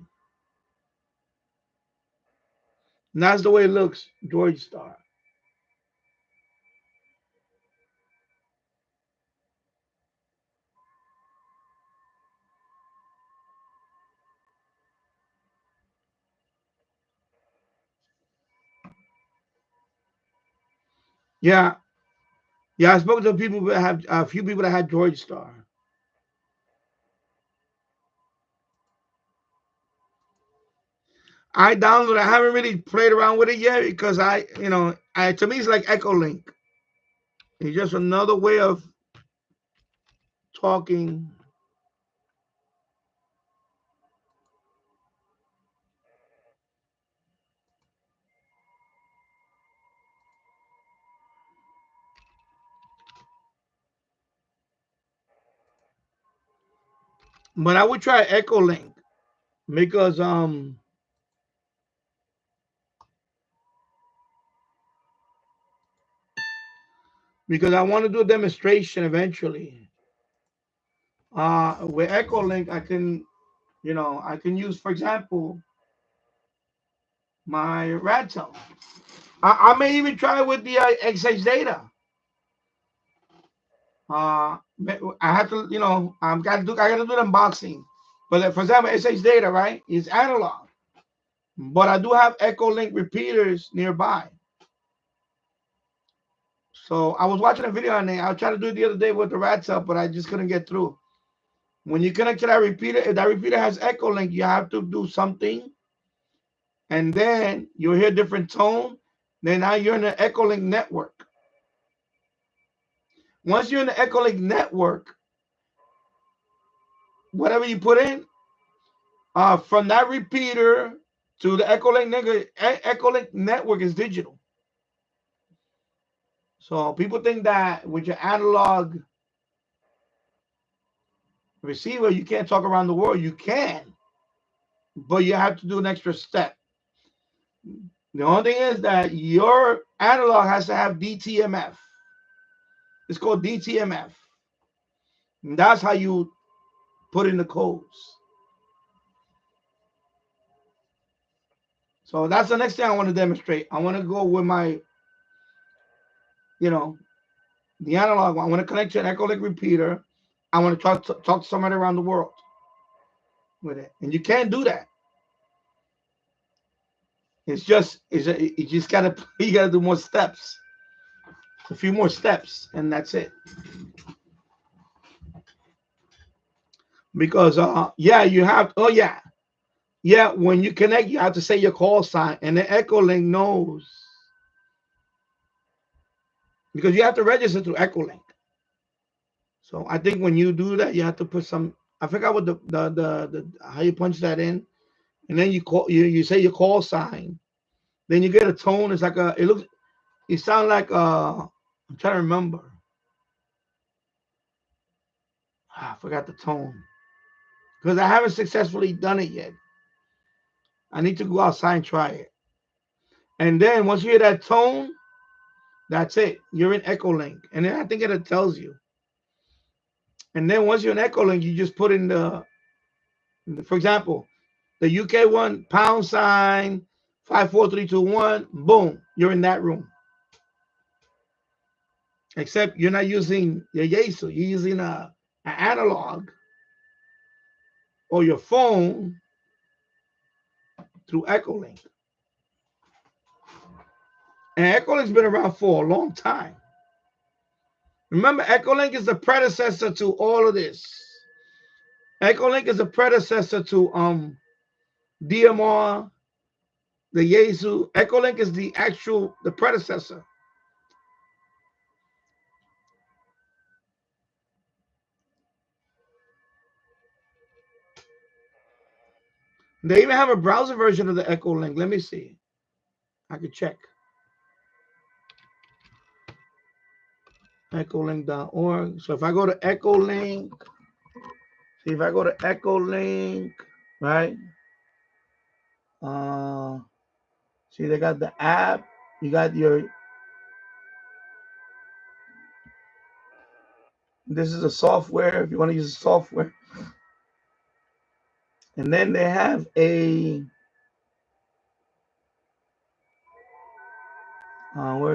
And that's the way it looks, Droid Star. Yeah. Yeah, I spoke to people that have a few people that had Droid Star. I downloaded. I haven't really played around with it yet because to me it's like Echo Link. It's just another way of talking. But I would try Echo Link because I want to do a demonstration eventually. With Echo Link, I can, I can use, for example, my Radtel. I may even try with the XH data. I have to, I got to do the unboxing. But for example, XH data, right, is analog. But I do have Echo Link repeaters nearby. So I was watching a video on it. I was trying to do it the other day with the Radtel, but I just couldn't get through. When you connect to that repeater, if that repeater has Echo Link, you have to do something, and then you'll hear different tone. Then now you're in the Echo Link network. Once you're in the Echo Link network, whatever you put in, from that repeater to the Echo Link network is digital. So people think that with your analog receiver, you can't talk around the world. You can, but you have to do an extra step. The only thing is that your analog has to have DTMF. It's called DTMF. And that's how you put in the codes. So that's the next thing I want to demonstrate. I want to go with my, the analog. I want to connect to an Echo Link repeater. I want to talk to somebody around the world with it. And you can't do that. You just gotta do more steps. A few more steps, and that's it. Because you have when you connect, you have to say your call sign, and the Echo Link knows, because you have to register through Echo Link. So I think when you do that, you have to put some. I forgot what the how you punch that in, and then you say your call sign. Then you get a tone. It's like it sounds like I'm trying to remember. I forgot the tone because I haven't successfully done it yet. I need to go outside and try it. And then once you hear that tone, that's it. You're in Echo Link, and then I think it tells you. And then once you're in Echo Link, you just put in for example, the UK one, # 54321, boom, you're in that room. Except you're not using your Yaesu, you're using an analog or your phone through Echo Link. And Echo Link's been around for a long time. Remember, Echo Link is the predecessor to all of this. Echo Link is a predecessor to DMR, the Yaesu. Echo Link is the predecessor. They even have a browser version of the Echo Link. Let me see. I could check. Echolink.org. So if I go to Echo Link, right? See, they got the app. You got this is a software if you want to use the software. And then they have where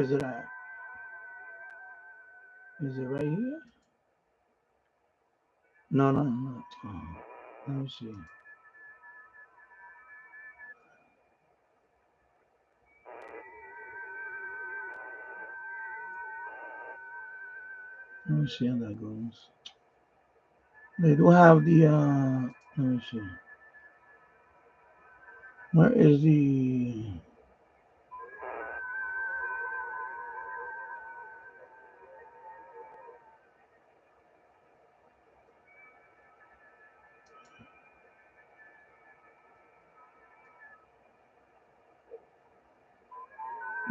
is it at? Is it right here? No. Let me see. Let me see how that goes. They do have the let me see. Where is the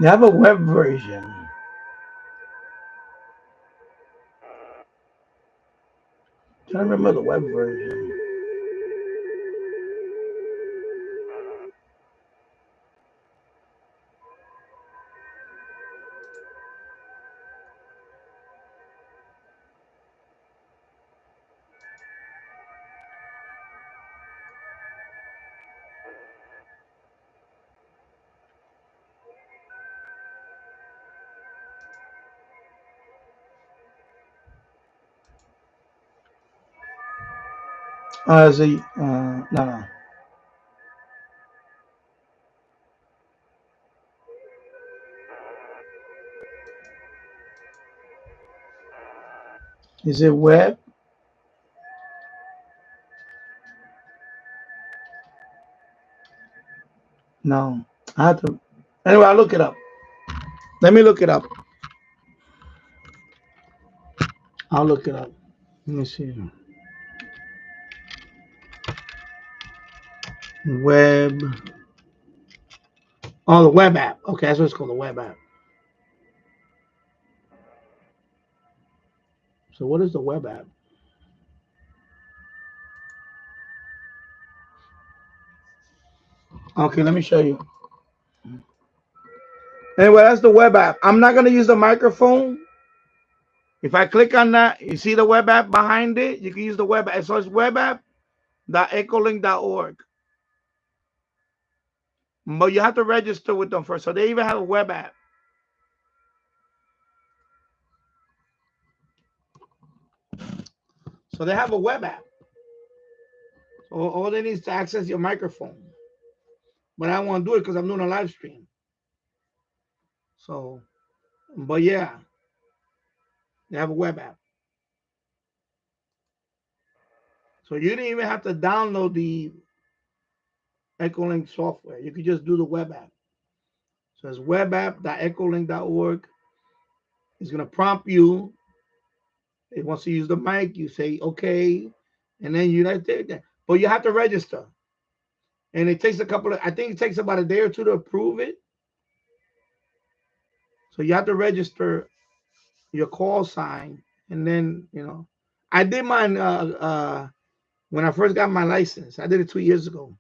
they have a web version. I can't remember the web version. Is it, no. Is it web? No. I have to. Anyway, I'll look it up. Let me look it up. I'll look it up. Let me see. Web. Oh, the web app. Okay, that's what it's called, the web app. So what is the web app? Okay, let me show you. Anyway, that's the web app. I'm not gonna use the microphone. If I click on that, you see the web app behind it. You can use the web app. So it's webapp.echolink.org. But you have to register with them first. So they even have a web app. So they have a web app. So all they need is to access your microphone. But I don't want to do it because I'm doing a live stream. So, but yeah, they have a web app. So you didn't even have to download the Echolink software. You could just do the web app. So it's webapp.echolink.org. It's going to prompt you. It wants to use the mic. You say, okay. And then you like that. But you have to register. And it takes I think it takes about a day or two to approve it. So you have to register your call sign. And then, I did mine when I first got my license. I did it 2 years ago.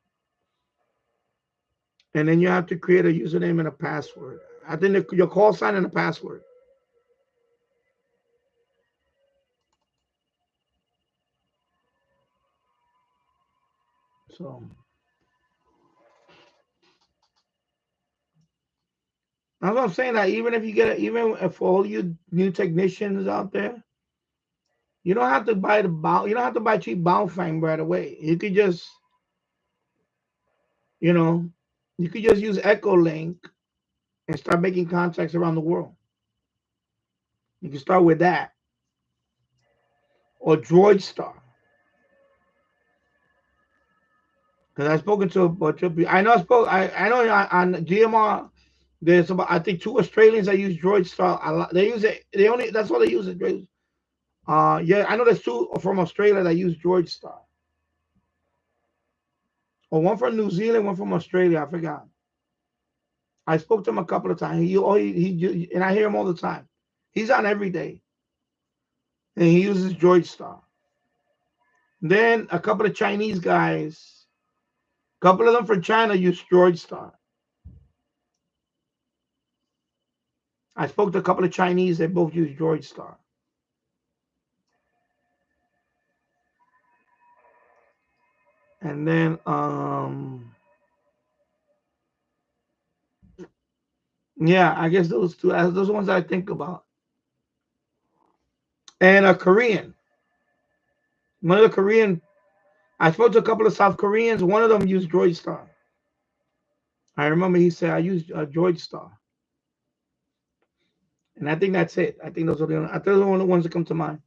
And then you have to create a username and a password. I think your call sign and a password. So that's what I'm saying. That even if you even for all you new technicians out there, you don't have to buy you don't have to buy cheap Baofeng right away. You could just, you could just use Echolink and start making contacts around the world. You can start with that. Or DroidStar. Because I've spoken to a bunch of people. I know on DMR, there's about, I think, 2 Australians that use DroidStar a lot. They use it. That's all they use it. Yeah, I know there's 2 from Australia that use DroidStar. Or one from New Zealand, one from Australia. I forgot. I spoke to him a couple of times. And I hear him all the time. He's on every day. And he uses DroidStar. Then a couple of Chinese guys, a couple of them from China use DroidStar. I spoke to a couple of Chinese. They both use DroidStar. And then, yeah, I guess those 2. Those are ones I think about. And a Korean. One of the Korean. I spoke to a couple of South Koreans. One of them used DroidStar. I remember he said, I use DroidStar. And I think that's it. I think those are the only ones that come to mind.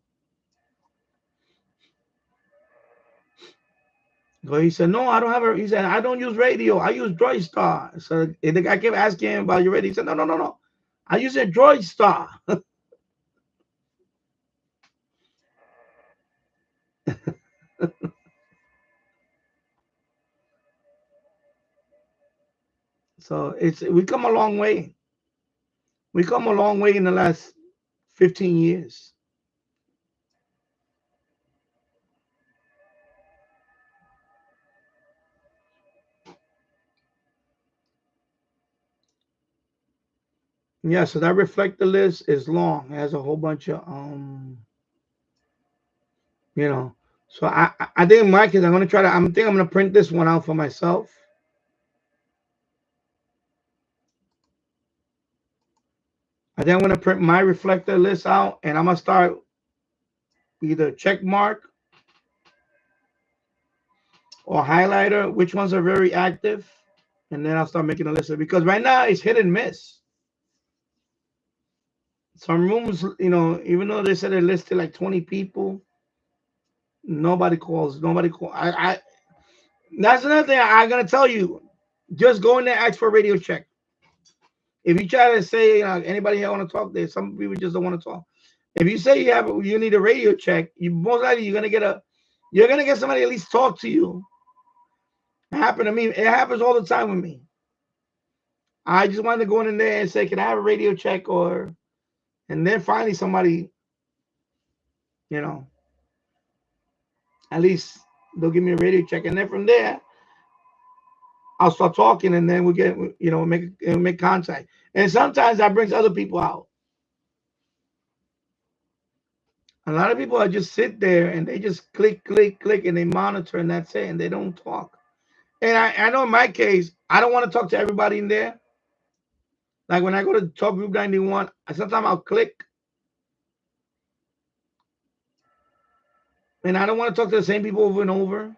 But he said, no, I don't have he said, I don't use radio. I use DroidStar. So the guy kept asking him about your radio. He said, no. I use a DroidStar. So we come a long way. We come a long way in the last 15 years. Yeah, so that reflector list is long. It has a whole bunch of So I think in my case I'm gonna print this one out for myself. I think I'm gonna print my reflector list out, and I'm gonna start either check mark or highlighter which ones are very active, and then I'll start making a list of it, because right now it's hit and miss. Some rooms, even though they said they listed like 20 people, nobody calls. That's another thing I'm gonna tell you. Just go in there, ask for a radio check. If you try to say, anybody here want to talk, there some people just don't want to talk. If you say you need a radio check, you most likely you're gonna get somebody at least talk to you. It happened to me. It happens all the time with me. I just wanted to go in there and say, "Can I have a radio check?" And then finally somebody, at least they'll give me a radio check, and then from there I'll start talking, and then we get, make contact. And sometimes that brings other people out. A lot of people are just sit there and they just click, click, click, and they monitor, and that's it, and they don't talk. And I know in my case, I don't want to talk to everybody in there. Like when I go to Talk Group 91, sometimes I'll click, and I don't want to talk to the same people over and over.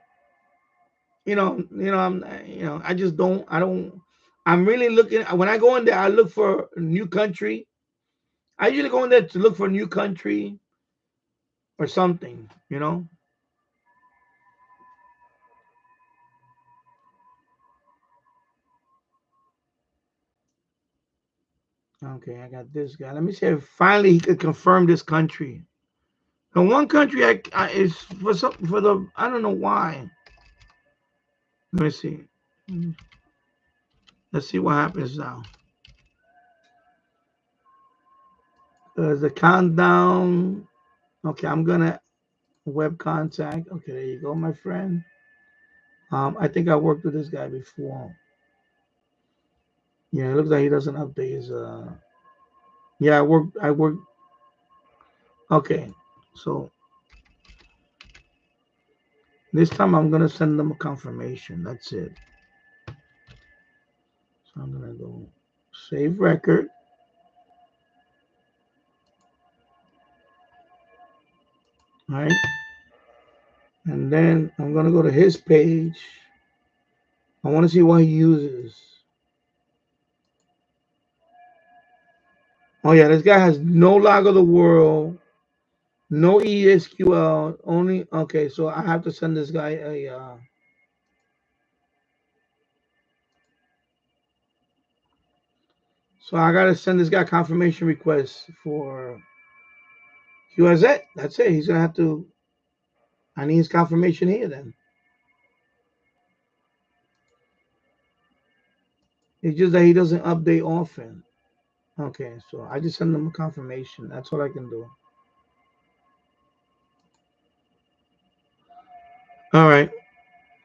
I just don't. I'm really looking. When I go in there, I look for a new country. I usually go in there to look for a new country or something. Okay, I got this guy. Let me see if finally he could confirm this country. And one country is for the, I don't know why. Let me see. Let's see what happens now. The countdown. Okay, I'm gonna web contact. Okay, there you go, my friend. I think I worked with this guy before. Yeah, it looks like he doesn't update his. Yeah, I worked. Okay, so this time I'm gonna send them a confirmation. That's it. So I'm gonna go save record. All right, and then I'm gonna go to his page. I want to see what he uses. Oh yeah, this guy has no log of the world, no ESQL, only. Okay, so I have to send this guy a. So I gotta send this guy confirmation request for QSO. That's it. He's gonna have to. I need his confirmation here then. It's just that he doesn't update often. Okay, so I just send him a confirmation. That's what I can do. All right.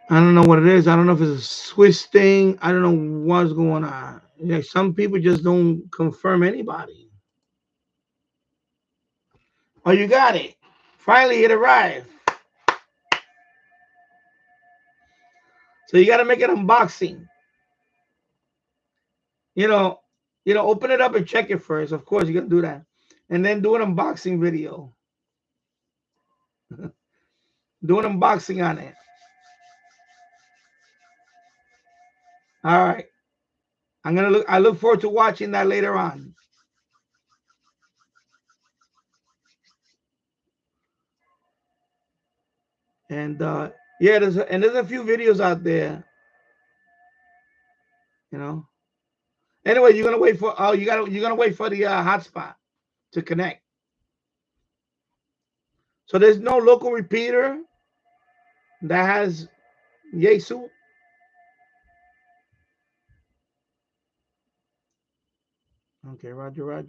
I don't know what it is. I don't know if it's a Swiss thing. I don't know what's going on. Yeah, some people just don't confirm anybody. Oh, you got it. Finally, it arrived. So you got to make an unboxing. Open it up and check it first. Of course, you're going to do that. And then do an unboxing video. Do an unboxing on it. All right. I look forward to watching that later on. And yeah, there's a few videos out there. Anyway, you're gonna wait for you're gonna wait for the hotspot to connect. So there's no local repeater that has Yesu. Okay, Roger.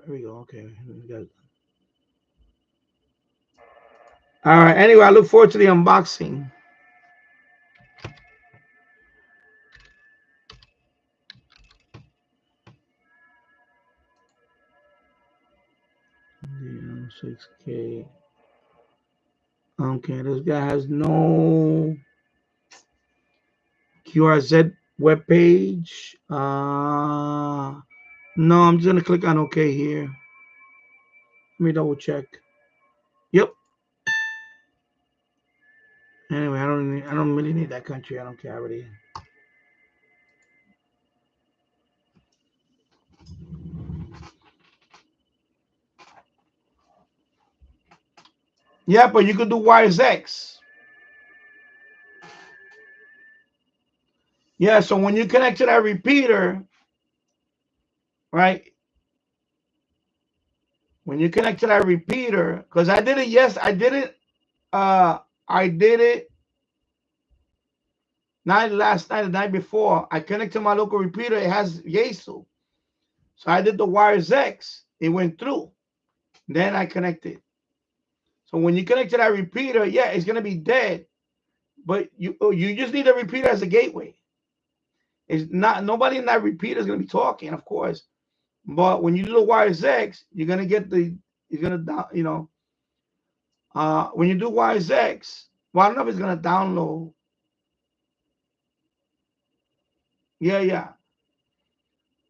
There we go. Okay, we got it. All right. Anyway, I look forward to the unboxing. Yeah, 6K. Okay, this guy has no QRZ webpage. No, I'm just gonna click on OK here. Let me double check. Yep. Anyway, I I don't really need that country. I don't care already. Yeah, but you could do wires X. Yeah, so when you connect to that repeater, right? When you connect to that repeater, because I did it, yes, I did it. I did it not last night, the night before. I connect to my local repeater. It has Yesu. So I did the wires X. It went through. Then I connected. So when you connect to that repeater, yeah, it's gonna be dead. But you just need a repeater as a gateway. It's not nobody in that repeater is gonna be talking, of course. But when you do the wires X, you're gonna get you're gonna when you do wires X, well, I don't know if it's gonna download. Yeah.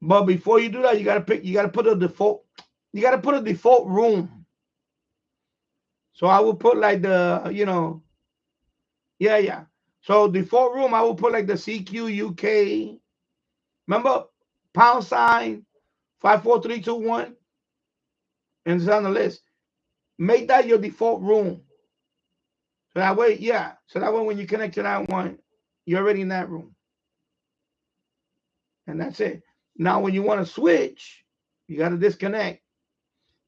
But before you do that, you gotta put a default. You gotta put a default room. So I will put like yeah. So default room, I will put like the CQ UK. Remember, # 54321, and it's on the list. Make that your default room. So that way, yeah. So that way, when you connect to that one, you're already in that room, and that's it. Now, when you want to switch, you got to disconnect.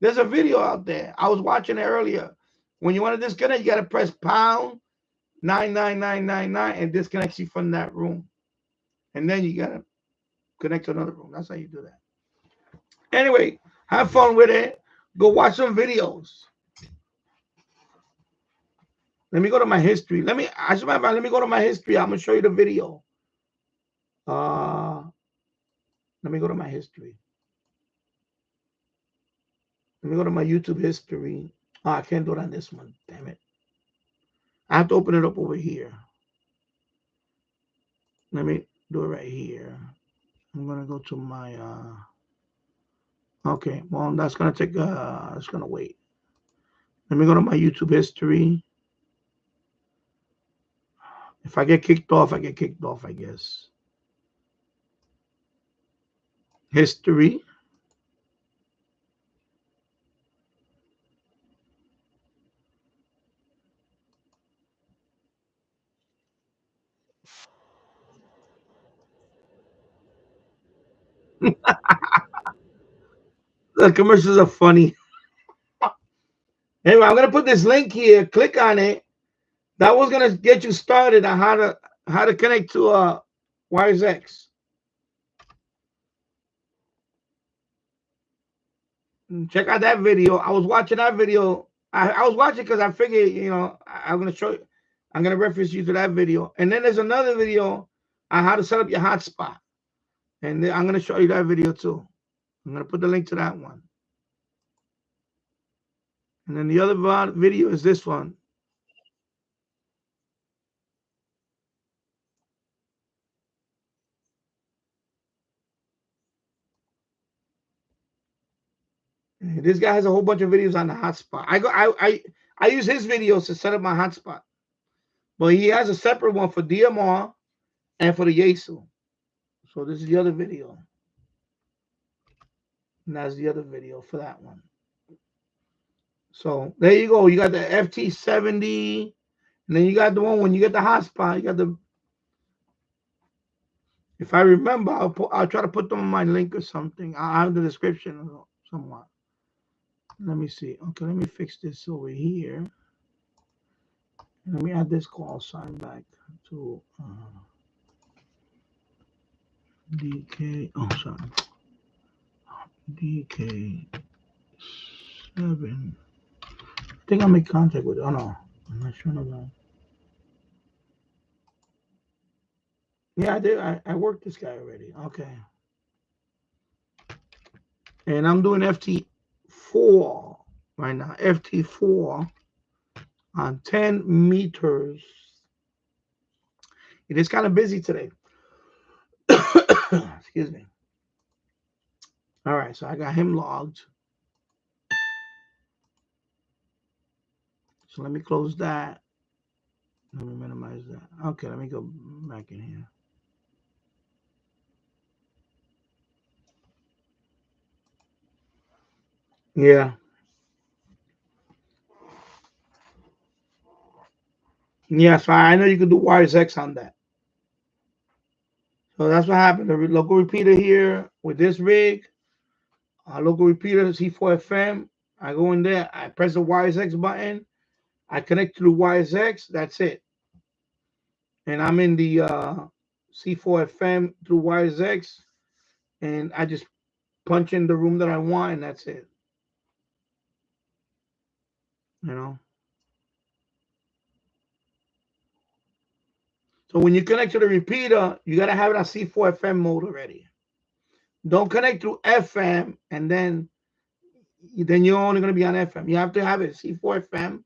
There's a video out there. I was watching it earlier. When you want to disconnect, you got to press # 99999 and disconnects you from that room, and then you got to connect to another room. That's how you do that. Anyway, have fun with it. Go watch some videos. Let me go to my history. Let me go to my history. I'm gonna show you the video. Let me go to my history. Let me go to my YouTube history. Oh, I can't do it on this one. Damn it. I have to open it up over here. Let me do it right here. I'm gonna go to my okay, well that's gonna take it's gonna wait. Let me go to my YouTube history. If I get kicked off, I get kicked off, I guess. History. The commercials are funny. Anyway, I'm gonna put this link here. Click on it. That was gonna get you started on how to connect to Wires X. Check out that video. I was watching that video. I was watching because I figured, I'm gonna show you. I'm gonna reference you to that video. And then there's another video on how to set up your hotspot. And then I'm gonna show you that video too. I'm gonna put the link to that one. And then the other video is this one. This guy has a whole bunch of videos on the hotspot. I use his videos to set up my hotspot, but he has a separate one for DMR and for the Yesu. So this is the other video, and that's the other video for that one. So there you go. You got the FT70, and then you got the one when you get the hotspot. You got the. If I remember, I'll try to put them on my link or something. I'll have the description somewhat. Let me see. Okay, let me fix this over here. Let me add this call sign back to DK. Oh, sorry. DK7. I think I made contact with it. Oh, no. I'm not sure about that. Yeah, I did. I worked this guy already. Okay. And I'm doing FT4 right now. FT4 on 10 meters. It is kind of busy today. Excuse me. All right, so I got him logged. So let me close that. Let me minimize that. Okay, let me go back in here. Yeah. Yeah, so I know you can do wires X on that. So that's what happened. The local repeater here with this rig, local repeater C4 FM. I go in there, I press the wires X button, I connect to the wires X, that's it. And I'm in the C4 FM through wires X, and I just punch in the room that I want, and that's it. You know. So when you connect to the repeater, you gotta have it on C4 FM mode already. Don't connect through FM and then you're only gonna be on FM. You have to have it C4 FM,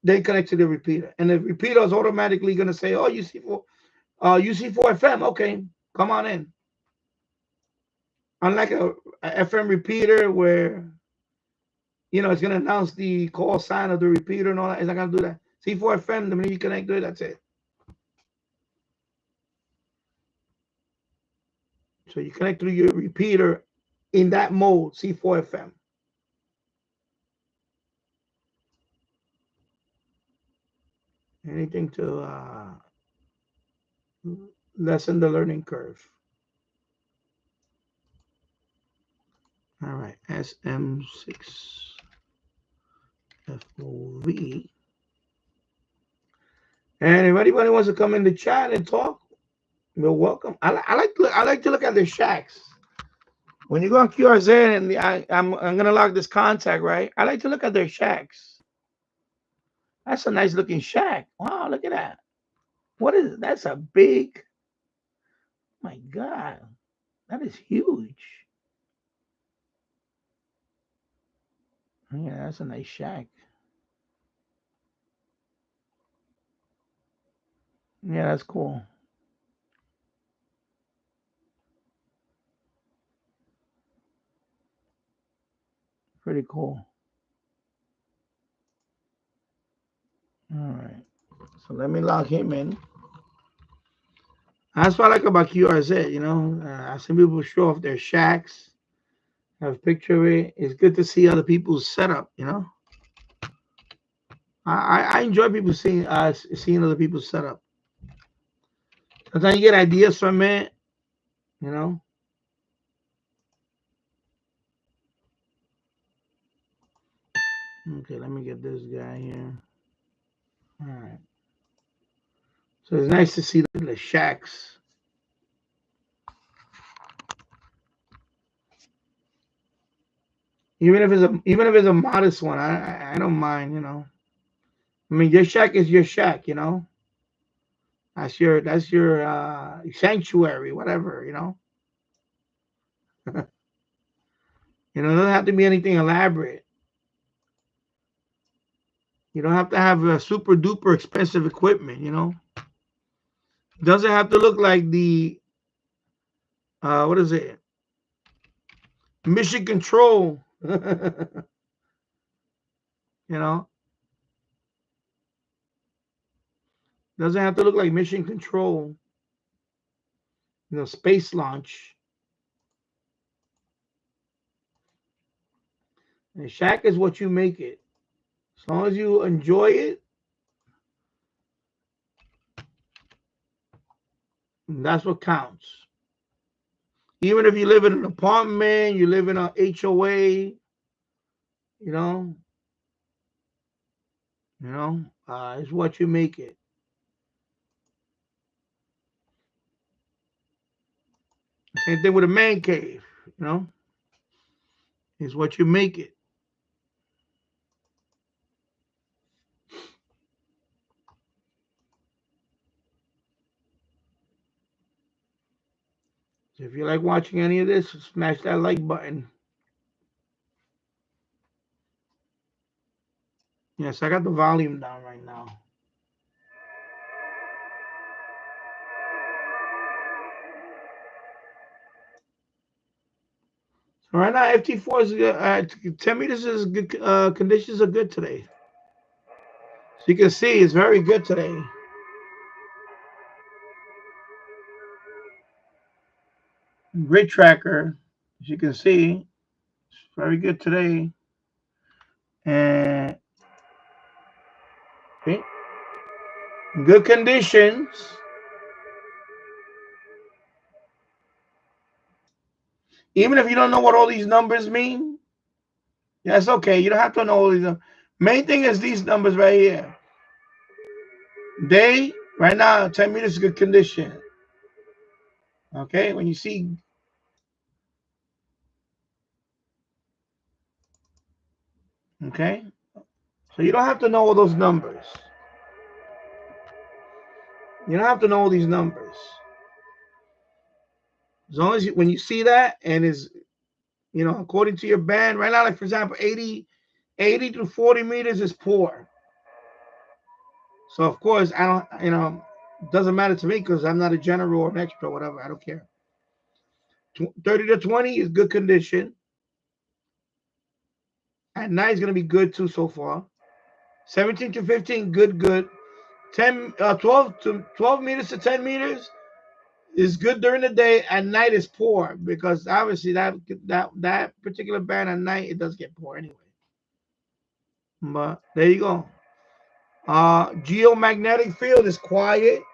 then connect to the repeater, and the repeater is automatically gonna say, "Oh, you C4, UC4 FM. Okay, come on in." Unlike a FM repeater where it's gonna announce the call sign of the repeater and all that, it's not gonna do that. C4 FM, the minute you connect to it, that's it. So you connect through your repeater in that mode, C4 FM. Anything to lessen the learning curve. All right, SM6FOV. And if anybody wants to come in the chat and talk, you're welcome. I like to look at their shacks. When you go on QRZ and I'm gonna log this contact, right? I like to look at their shacks. That's a nice looking shack. Wow, look at that. What is it? That's a big. My God, that is huge. Yeah, that's a nice shack. Yeah, that's cool. Pretty cool. All right. So let me log him in. That's what I like about QRZ, I've seen people show off their shacks, have a picture of it. It's good to see other people's setup. I enjoy people seeing other people's setup. Sometimes you get ideas from it. Okay, let me get this guy here. All right. So it's nice to see the shacks. Even if it's a modest one, I don't mind. I mean, your shack is your shack. That's your sanctuary, whatever. It doesn't have to be anything elaborate. You don't have to have a super duper expensive equipment. It doesn't have to look like the what is it? Mission Control. Doesn't have to look like Mission Control. Space launch. And shack is what you make it. As long as you enjoy it, that's what counts. Even if you live in an apartment, you live in an HOA, it's what you make it. Same thing with a man cave, it's what you make it. So if you like watching any of this, smash that like button. Yes, I got the volume down right now. So right now, FT4 is good. 10 meters is good. Conditions are good today. So you can see it's very good today. Grid tracker, as you can see, it's very good today. And okay, good conditions. Even if you don't know what all these numbers mean, that's okay. You don't have to know all these numbers. Main thing is these numbers right here. Day, right now, 10 meters is good condition. Okay, when you see, okay, so you don't have to know all those numbers. You don't have to know all these numbers. As long as when you see that and is, according to your band, right now, like for example, 80 to 40 meters is poor. So of course, I don't, it doesn't matter to me because I'm not a general or an extra or whatever. I don't care. 30 to 20 is good condition. At night is going to be good too so far. 17 to 15, good. 12 meters to 10 meters is good during the day. At night is poor because obviously that particular band at night, it does get poor anyway. But there you go. Geomagnetic field is quiet.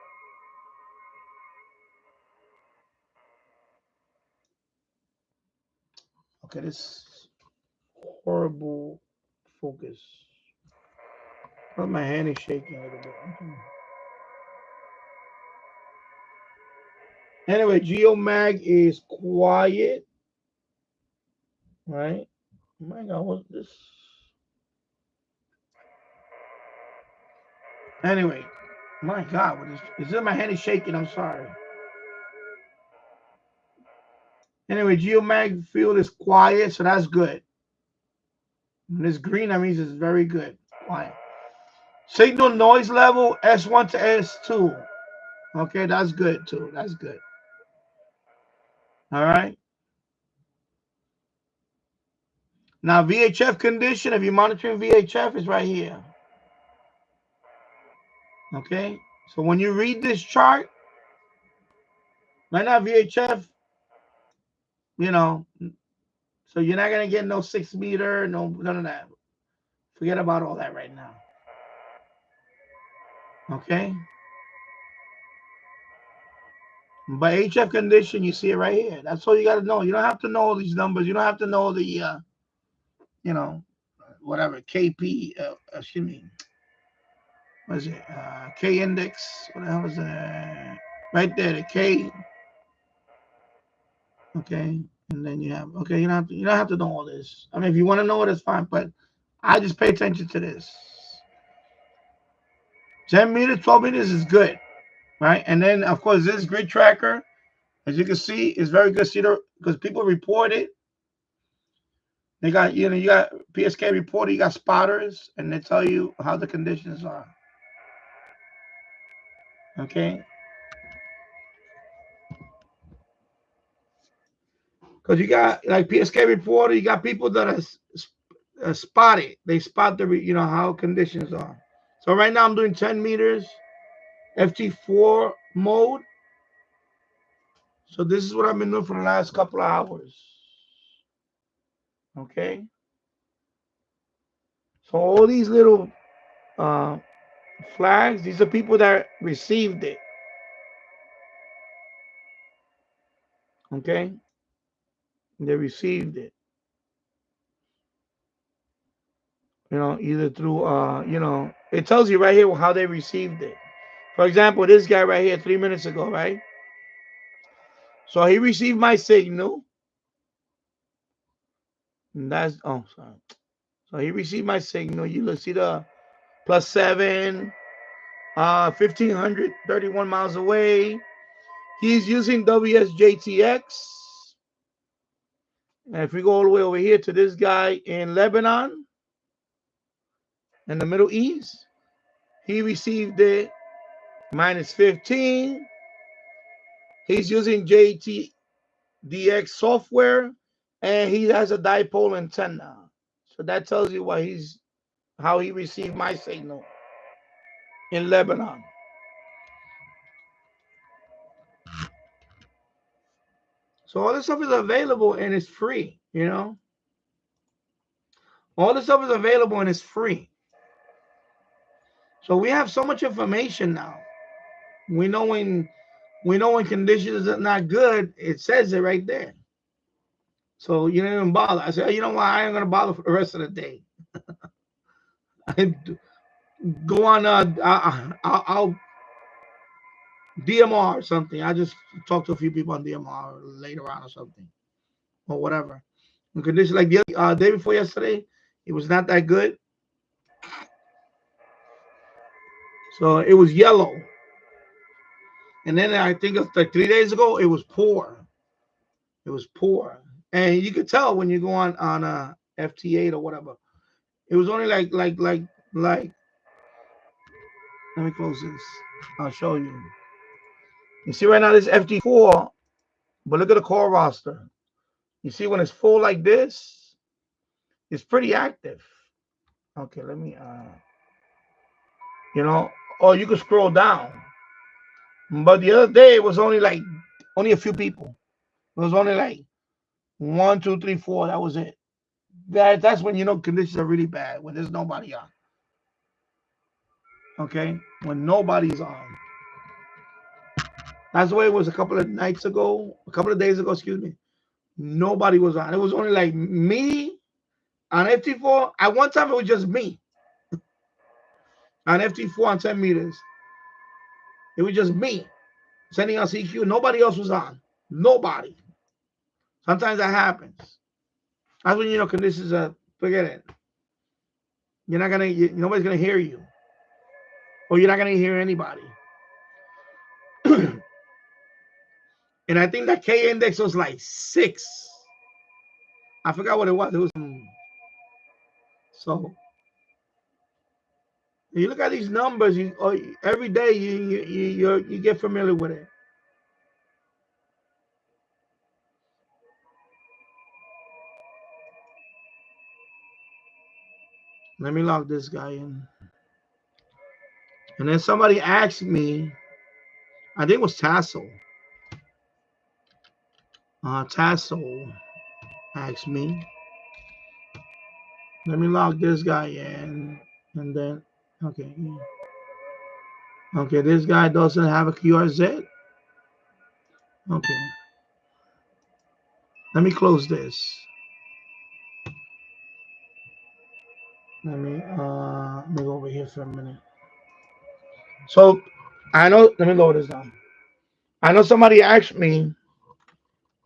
Okay, this horrible focus. Oh, my hand is shaking a little bit. Okay. Anyway, geomag is quiet. Right? Oh my God, what's this? Anyway, my God, what is this? My hand is shaking. I'm sorry. Anyway, geomag field is quiet, so that's good. When it's green, that means it's very good. Quiet. Signal noise level S1 to S2. Okay, that's good too. That's good. All right. Now VHF condition, if you're monitoring VHF, is right here. Okay. So when you read this chart, right now VHF, so you're not gonna get no 6 meter, none of that. Forget about all that right now. Okay. But HF condition, you see it right here. That's all you got to know. You don't have to know all these numbers. You don't have to know the, whatever, KP, excuse me, what is it? K index. What the hell is that? Right there, the K. Okay. And then you have, okay, you don't have to know all this. I mean, if you want to know it, it's fine. But I just pay attention to this. 10 meters, 12 meters is good. Right. And then, of course, this grid tracker, as you can see, is very good. See, because people report it. They got, you got PSK reporter, you got spotters, and they tell you how the conditions are. Okay. Because you got like PSK reporter, you got people that are spotted. They spot the, how conditions are. So right now I'm doing 10 meters, FT4 mode. So this is what I've been doing for the last couple of hours. Okay. So all these little flags, these are people that received it. Okay. They received it. Either through, it tells you right here how they received it. For example, this guy right here 3 minutes ago, right? So he received my signal. And that's, oh, sorry. So he received my signal. You look, see the +7, 1,531 miles away. He's using WSJTX. And if we go all the way over here to this guy in Lebanon, in the Middle East, he received it -15. He's using JTDX software, and he has a dipole antenna. So that tells you how he received my signal. in Lebanon. So all this stuff is available and it's free, you know. All this stuff is available and it's free. So we have so much information now. We know when conditions are not good, it says it right there. So you don't even bother. I said, you know what? I ain't gonna bother for the rest of the day. Go on. I'll DMR or something. I just talk to a few people on DMR later on or something, or whatever. When conditions like the day before yesterday, it was not that good. So it was yellow. And then I think it was like 3 days ago, it was poor. It was poor. And you could tell when you go on a FT8 or whatever. It was only like let me close this. I'll show you. You see right now this FT4, but look at the call roster. You see when it's full like this, it's pretty active. Okay, let me you know, or you could scroll down. But the other day it was only a few people. It was only like 1, 2, 3, 4. That was it. That's when you know conditions are really bad, when there's nobody on. Okay, when nobody's on. That's the way it was a couple of days ago, excuse me. Nobody was on. It was only like me on FT4. At one time, it was just me on FT4 on 10 meters. It was just me sending out CQ. Nobody else was on. Nobody. Sometimes that happens. That's when you know conditions are, forget it. You're not gonna, nobody's gonna hear you, or you're not gonna hear anybody. And I think that K index was like 6. I forgot what it was. It was so. You look at these numbers. Every day you get familiar with it. Let me log this guy in. And then somebody asked me, I think it was Tassel. Tassel asked me. Let me log this guy in. And then, okay. Okay, this guy doesn't have a QRZ. Okay. Let me close this. Let me go over here for a minute. So I know, let me lower this down. I know somebody asked me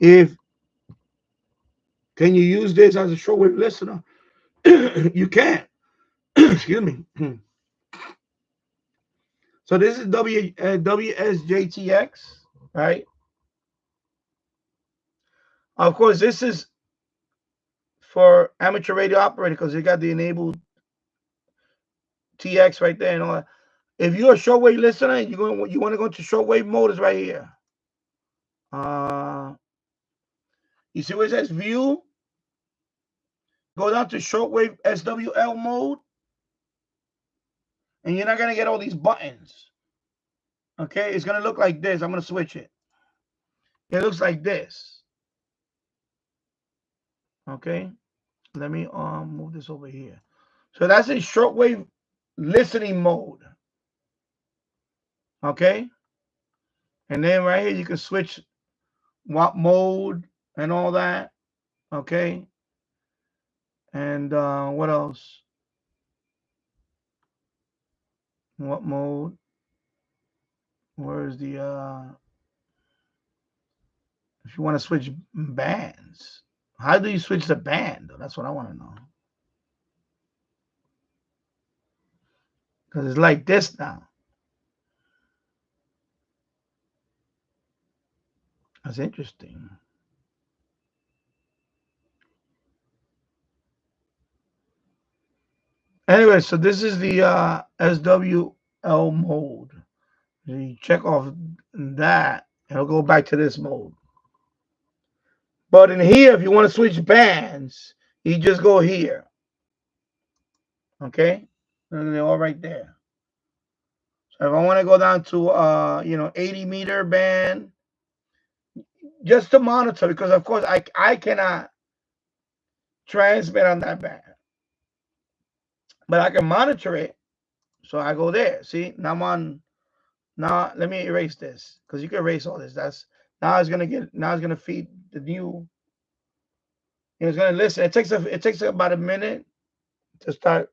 if can you use this as a shortwave listener. You can. Excuse me. So this is WSJTX, right? Of course, this is for amateur radio operator because they got the enabled TX right there and all that. If you're a shortwave listener, you want to go to shortwave mode, is right here. You see where it says view? Go down to shortwave SWL mode, and you're not gonna get all these buttons. Okay, it's gonna look like this. I'm gonna switch it. It looks like this. Okay, let me move this over here. So that's in shortwave listening mode. Okay, and then right here you can switch what mode and all that. Okay, and what else? What mode? Where's the if you want to switch bands? How do you switch the band? That's what I want to know. Because it's like this now. That's interesting. Anyway, so this is the SWL mode. You check off that, and it'll go back to this mode. But in here, if you want to switch bands, you just go here. Okay? And they're all right there. So if I want to go down to 80 meter band, just to monitor, because of course I cannot transmit on that band, but I can monitor it. So I go there. See, now I'm on. Now let me erase this, because you can erase all this. That's now it's gonna feed the new. It's gonna listen. It takes about a minute to start.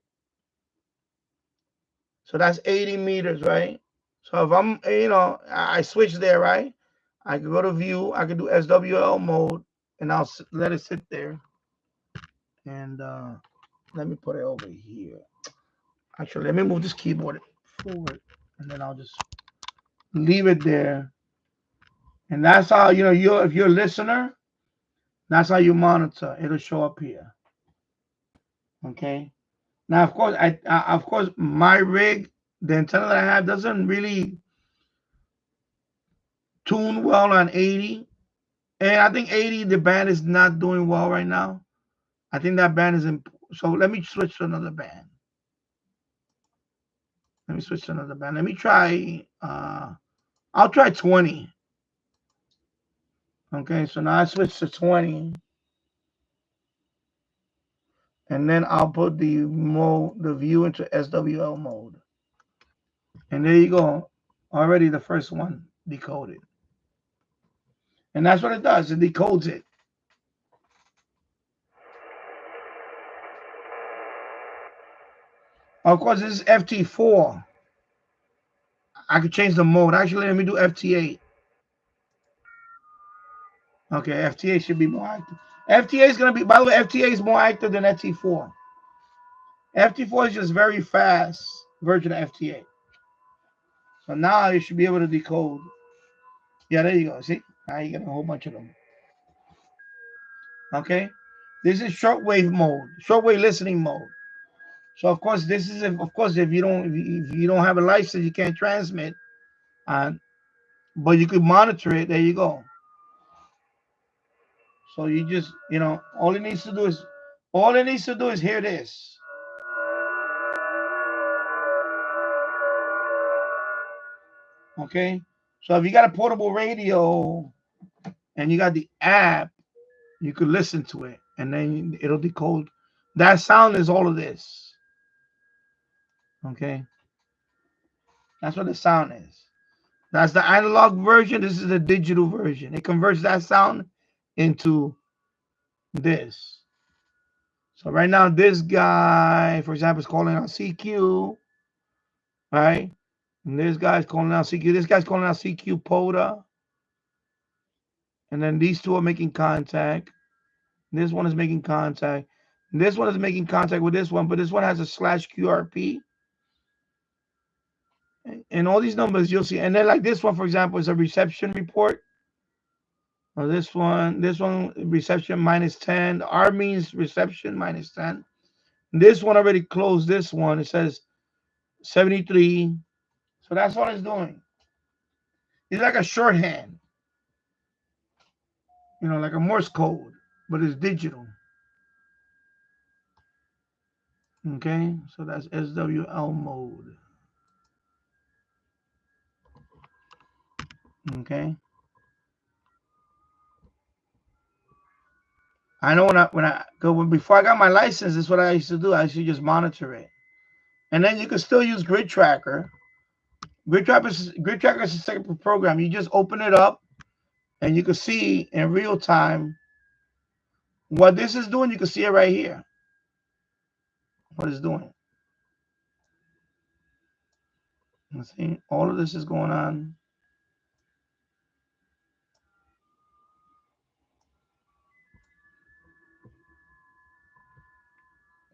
So that's 80 meters, right? So if I switch there, right? I can go to view. I can do SWL mode, and I'll let it sit there. And let me put it over here. Actually, let me move this keyboard forward, and then I'll just leave it there. And that's how if you're a listener, that's how you monitor. It'll show up here. Okay. Now, of course, my rig, the antenna that I have, doesn't really tune well on 80, and I think 80 the band is not doing well right now. I think that band is in. So let me switch to another band. Let me switch to another band. Let me try. I'll try 20. Okay, so now I switch to 20, and then I'll put the view into SWL mode, and there you go. Already the first one decoded, and that's what it does. It decodes it. Of course, this is FT4. I could change the mode. Actually, let me do FT8. Okay, FT8 should be more active. FT8 is going to be, by the way, FT8 is more active than FT4. FT4 is just very fast version of FT8. So now you should be able to decode. Yeah, there you go. See? Now you get a whole bunch of them. Okay? This is shortwave mode, shortwave listening mode. So of course, this is if you don't have a license, you can't transmit. But you could monitor it. There you go. So you just, all it needs to do is hear this. Okay. So if you got a portable radio and you got the app, you could listen to it, and then it'll decode. That sound is all of this. Okay. That's what the sound is. That's the analog version. This is the digital version. It converts that sound into this. So right now, this guy, for example, is calling out CQ, right? And this guy's calling out CQ. This guy's calling out CQ POTA. And then these two are making contact. This one is making contact. This one is making contact with this one, but this one has a /QRP. And all these numbers you'll see. And then like this one, for example, is a reception report. Or this one reception -10. R means reception -10. This one already closed this one. It says 73. So that's what it's doing. It's like a shorthand. Like a Morse code, but it's digital. Okay, so that's SWL mode. Okay. I know before I got my license, this is what I used to do. I used to just monitor it. And then you can still use Grid Tracker. Grid Tracker is a separate program. You just open it up and you can see in real time what this is doing. You can see it right here. What it's doing. Let's see, all of this is going on.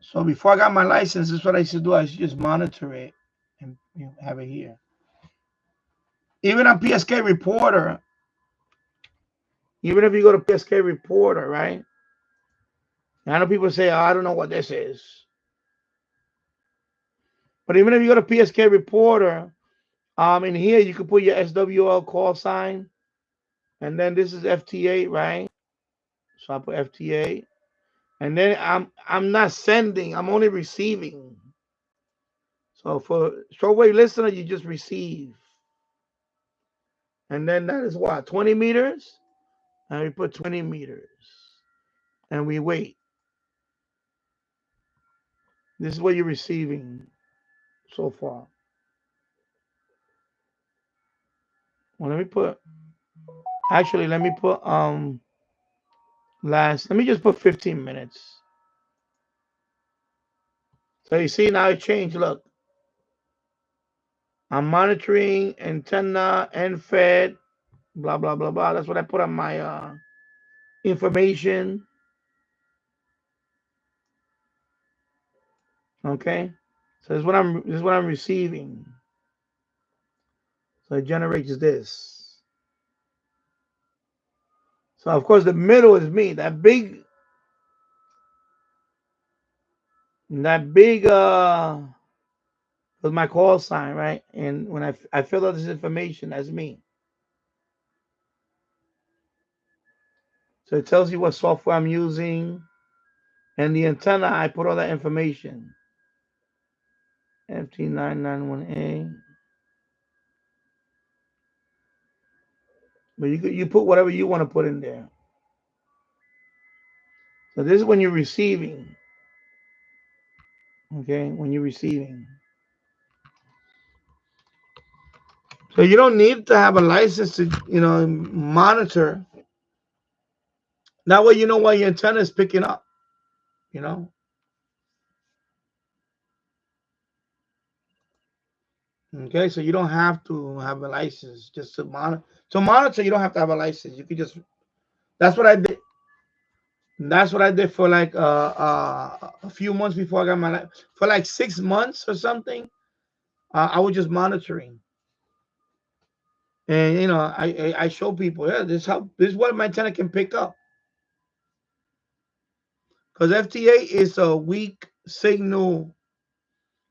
So before I got my license, this is what I used to do. I used to just monitor it and have it here. Even on PSK Reporter, even if you go to PSK Reporter, right? And I know people say, oh, I don't know what this is. But even if you go to PSK Reporter, in here you can put your SWL call sign. And then this is FT8, right? So I put FT8. And then I'm not sending, I'm only receiving. So for shortwave listener, you just receive. And then that is what? 20 meters? And we put 20 meters. And we wait. This is what you're receiving so far. Well, let me put, actually, let me put, let me just put 15 minutes. So you see now it changed. Look, I'm monitoring antenna and fed, blah, blah, blah, blah. That's what I put on my information. Okay. So this is what I'm receiving. So it generates this. So of course the middle is me. That big was my call sign, right? And when I fill out this information, that's me. So it tells you what software I'm using. And the antenna, I put all that information. FT991A. But you put whatever you want to put in there. So this is when you're receiving. Okay, when you're receiving. So you don't need to have a license to, monitor. That way you know what your antenna is picking up, you know. Okay, so you don't have to have a license just to monitor. To monitor, you don't have to have a license. You could just. That's what I did. That's what I did for like a few months before I got my for like 6 months or something. I was just monitoring, and I show people, yeah, this is what my antenna can pick up. Because FT8 is a weak signal.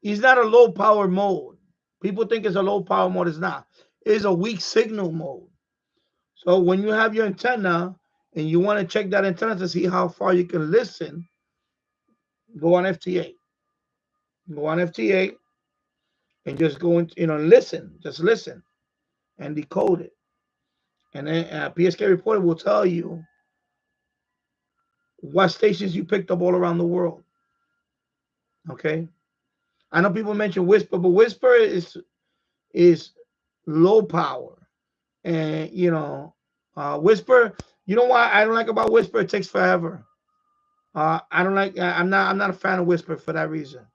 It's not a low power mode. People think it's a low power mode. It's not. It's a weak signal mode. So when you have your antenna and you want to check that antenna to see how far you can listen, go on FT8. Go on FT8 and just go into, listen. Just listen and decode it. And then PSK Reporter will tell you what stations you picked up all around the world. Okay? I know people mention Whisper, but Whisper is low power. And Whisper, you know why I don't like about Whisper? It takes forever. I don't like. I'm not a fan of Whisper for that reason,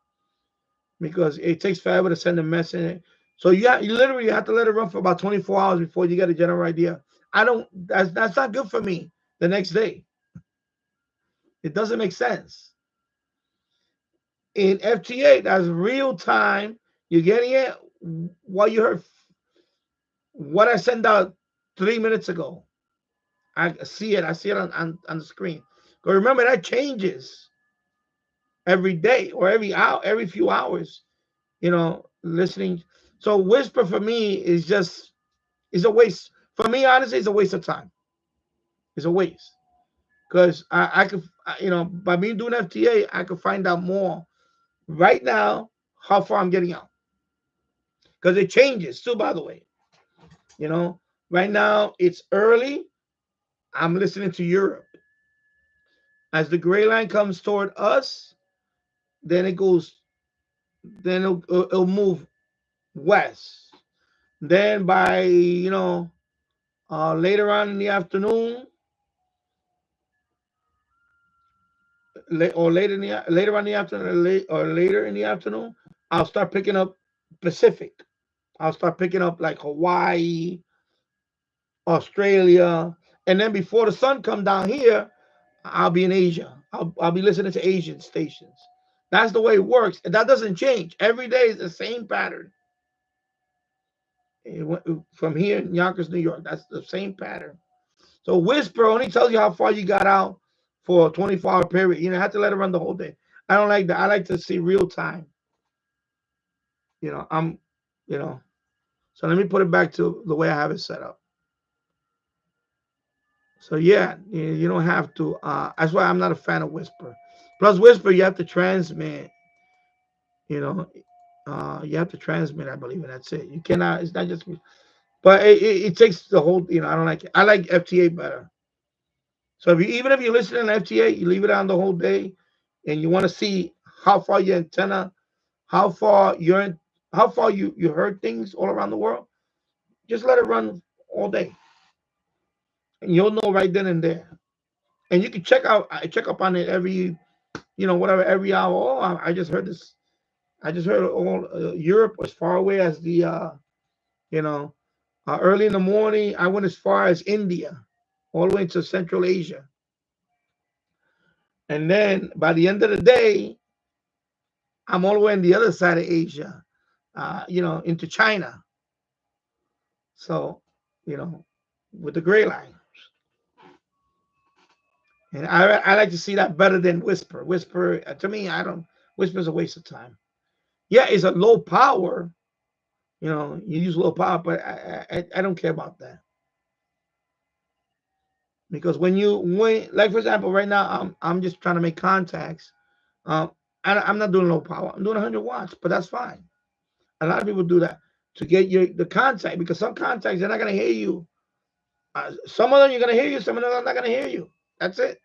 because it takes forever to send a message. So you literally have to let it run for about 24 hours before you get a general idea. I don't. That's not good for me. The next day, it doesn't make sense. In FT8, that's real time. You're getting it while you heard what I sent out 3 minutes ago. I see it. I see it on the screen. But remember, that changes every day or every hour, every few hours. Listening. So Whisper for me is a waste. For me, honestly, it's a waste of time. It's a waste because I could, by me doing FTA, I could find out more right now how far I'm getting out, because it changes too. By the way, right now it's early. I'm listening to Europe. As the gray line comes toward us, then it'll move west. Then by later on in the afternoon, or later on in the afternoon, or later in the afternoon, I'll start picking up Pacific. I'll start picking up like Hawaii, Australia, and then before the sun come down here, I'll be in Asia. I'll be listening to Asian stations. That's the way it works. And that doesn't change. Every day is the same pattern. From here in Yonkers, New York, that's the same pattern. So Whisper only tells you how far you got out for a 24-hour period. You have to let it run the whole day. I don't like that. I like to see real time. I'm, so let me put it back to the way I have it set up. So yeah, you don't have to. That's why I'm not a fan of Whisper. Plus Whisper, you have to transmit, You have to transmit, I believe, and that's it. You cannot. It's not just. But it takes the whole. I don't like it. I like FT8 better. So even if you listen to an FT8, you leave it on the whole day, and you want to see how far your antenna, how far you heard things all around the world. Just let it run all day, and you'll know right then and there. And you can check up on it every, whatever, every hour. Oh, I just heard this. I just heard all Europe as far away as the, you know, early in the morning. I went as far as India, all the way to Central Asia. And then by the end of the day, I'm all the way on the other side of Asia, into China. So, with the gray line. And I like to see that better than Whisper. Whisper, to me, Whisper's a waste of time. Yeah, it's a low power. You use low power, but I don't care about that. Because when like, for example, right now, I'm just trying to make contacts. I'm not doing low power. I'm doing 100 watts, but that's fine. A lot of people do that to get the contact, because some contacts, they're not going to hear you. Some of them you're going to hear you, some of them are not going to hear you. That's it.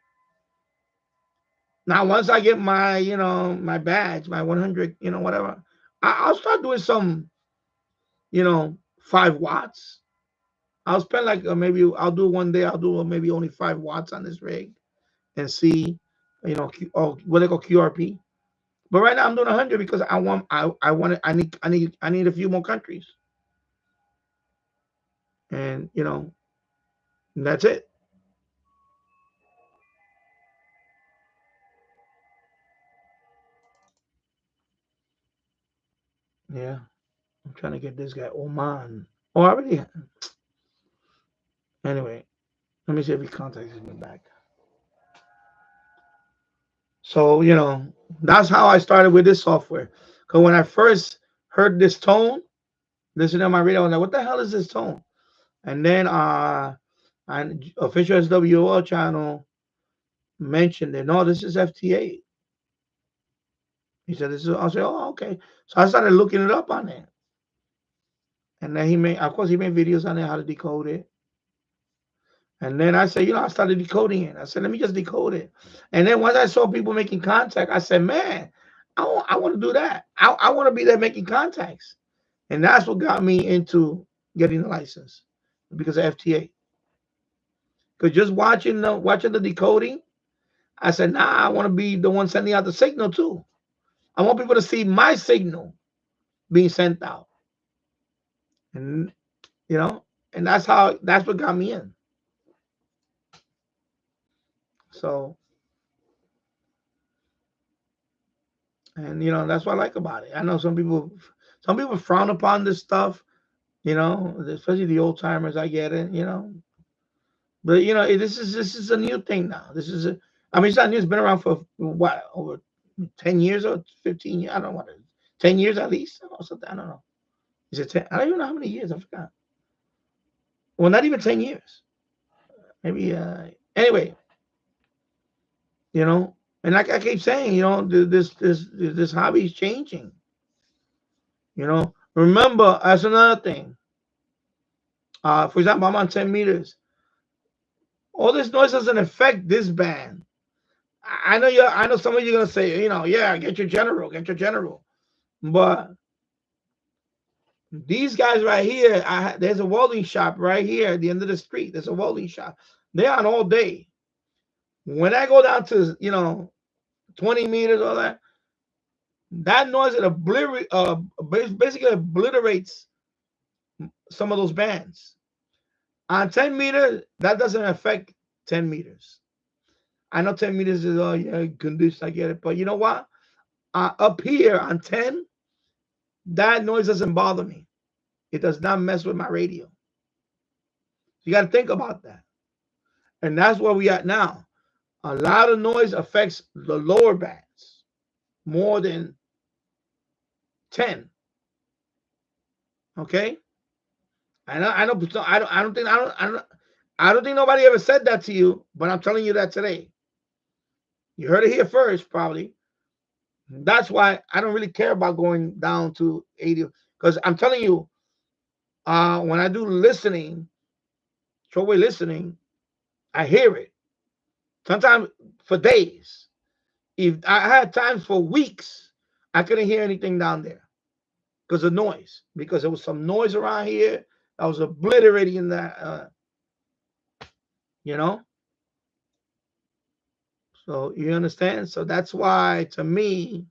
Now, once I get my, my badge, my 100, whatever, I'll start doing some, 5 watts. I'll spend like maybe I'll do one day. I'll do maybe only 5 watts on this rig and see, what they call QRP. But right now I'm doing 100 because I need a few more countries, and that's it. Yeah, I'm trying to get this guy Oman. Oh, I already. Anyway, let me see if he contacts me back. So, that's how I started with this software. Because when I first heard this tone, listening to my radio, I was like, what the hell is this tone? And then and official SWO channel mentioned it. No, this is FT8. He said, this is, I said, oh, okay. So I started looking it up on there. And then he made videos on there how to decode it. And then I said, I started decoding it. I said, let me just decode it. And then once I saw people making contact, I said, man, I want to do that. I want to be there making contacts. And that's what got me into getting the license, because of FT8. Because just watching the decoding, I said, nah, I want to be the one sending out the signal too. I want people to see my signal being sent out. And, and that's what got me in. So, and that's what I like about it. I know some people frown upon this stuff, especially the old timers. I get it, but this is a new thing now. It's not new. It's been around for what, over 10 years or 15 years. I don't know what it is. 10 years at least, or something. I don't know. Is it 10? I don't even know how many years. I forgot. Well, not even 10 years. Maybe. Anyway, and like I keep saying, this hobby is changing. Remember, that's another thing. For example, I'm on 10 meters. All this noise doesn't affect this band. I know some of you are gonna say, yeah, get your general. But these guys right here, there's a welding shop right here at the end of the street. There's a welding shop. They're on all day. When I go down to 20 meters, all that noise, it basically obliterates some of those bands. On 10 meters, that doesn't affect 10 meters. I know 10 meters is, oh yeah, condition, I get it. But you know what? Up here on 10, that noise doesn't bother me. It does not mess with my radio. You got to think about that. And that's where we at now. A lot of noise affects the lower bands more than 10. Okay? I don't think nobody ever said that to you, but I'm telling you that today. You heard it here first, probably. That's why I don't really care about going down to 80, because I'm telling you, when I do listening, shortwave listening, I hear it sometimes for days. If I had times for weeks, I couldn't hear anything down there because of noise. Because there was some noise around here that was obliterating that, you know. So you understand. So that's why, to me,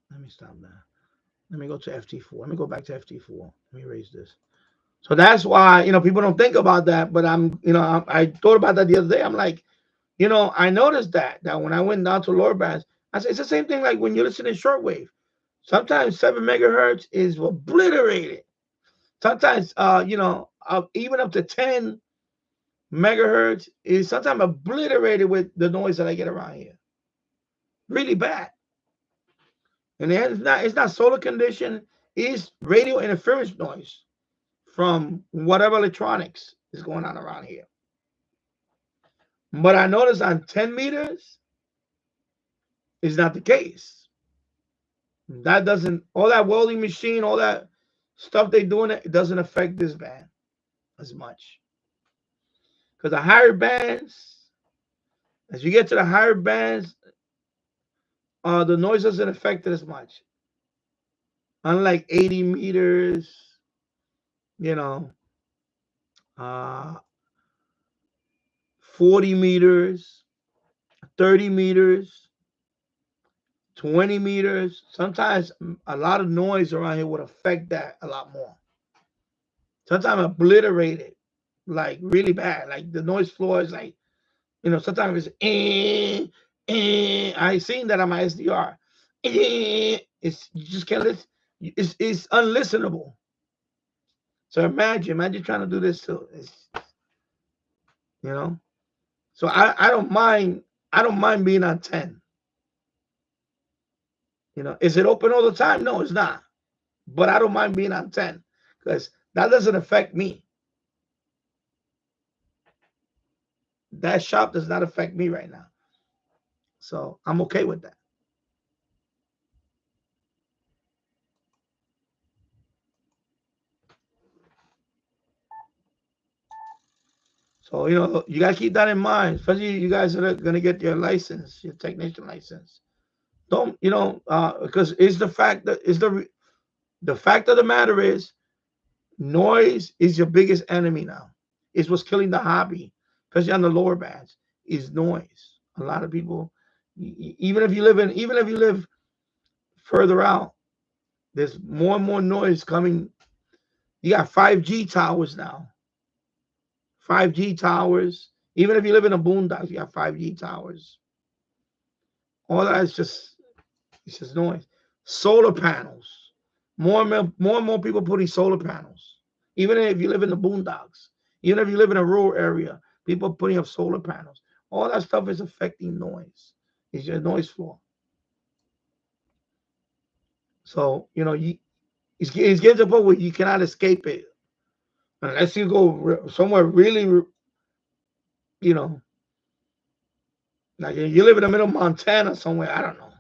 let me stop that. Let me go to FT4. Let me go back to FT4. Let me erase this. So that's why, people don't think about that. But I thought about that the other day. I'm like, I noticed that when I went down to lower bands, I said it's the same thing like when you listen to shortwave. Sometimes 7 megahertz is obliterated. Sometimes, even up to 10 megahertz is sometimes obliterated with the noise that I get around here. Really bad. And it's not solar condition, it's radio interference noise from whatever electronics is going on around here. But I noticed on 10 meters is not the case. That doesn't, all that welding machine, all that stuff they doing, it doesn't affect this band as much. Because the higher bands, as you get to the higher bands, the noise doesn't affect it as much. Unlike 80 meters, uh, 40 meters, 30 meters, 20 meters. Sometimes a lot of noise around here would affect that a lot more. Sometimes obliterate it, like really bad. Like the noise floor is like, sometimes it's I seen that on my SDR. It's, you just can't listen. It's unlistenable. So imagine trying to do this. So so I don't mind being on 10. Is it open all the time? No, it's not. But I don't mind being on 10 because that doesn't affect me. That shop does not affect me right now. So I'm okay with that. So, you got to keep that in mind, especially you guys that are going to get your license, your technician license. Don't, because it's the fact that the fact of the matter is noise is your biggest enemy now. It's what's killing the hobby, especially on the lower bands, is noise. A lot of people, even if you live further out, there's more and more noise coming. You got 5G towers now. 5G towers. Even if you live in the boondocks, you got 5G towers. All that is it's just noise. Solar panels. More and more people putting solar panels. Even if you live in the boondocks, even if you live in a rural area, people are putting up solar panels. All that stuff is affecting noise. It's your noise floor. So, it's getting to the point where you cannot escape it. Unless you go somewhere really, like you live in the middle of Montana somewhere, I don't know,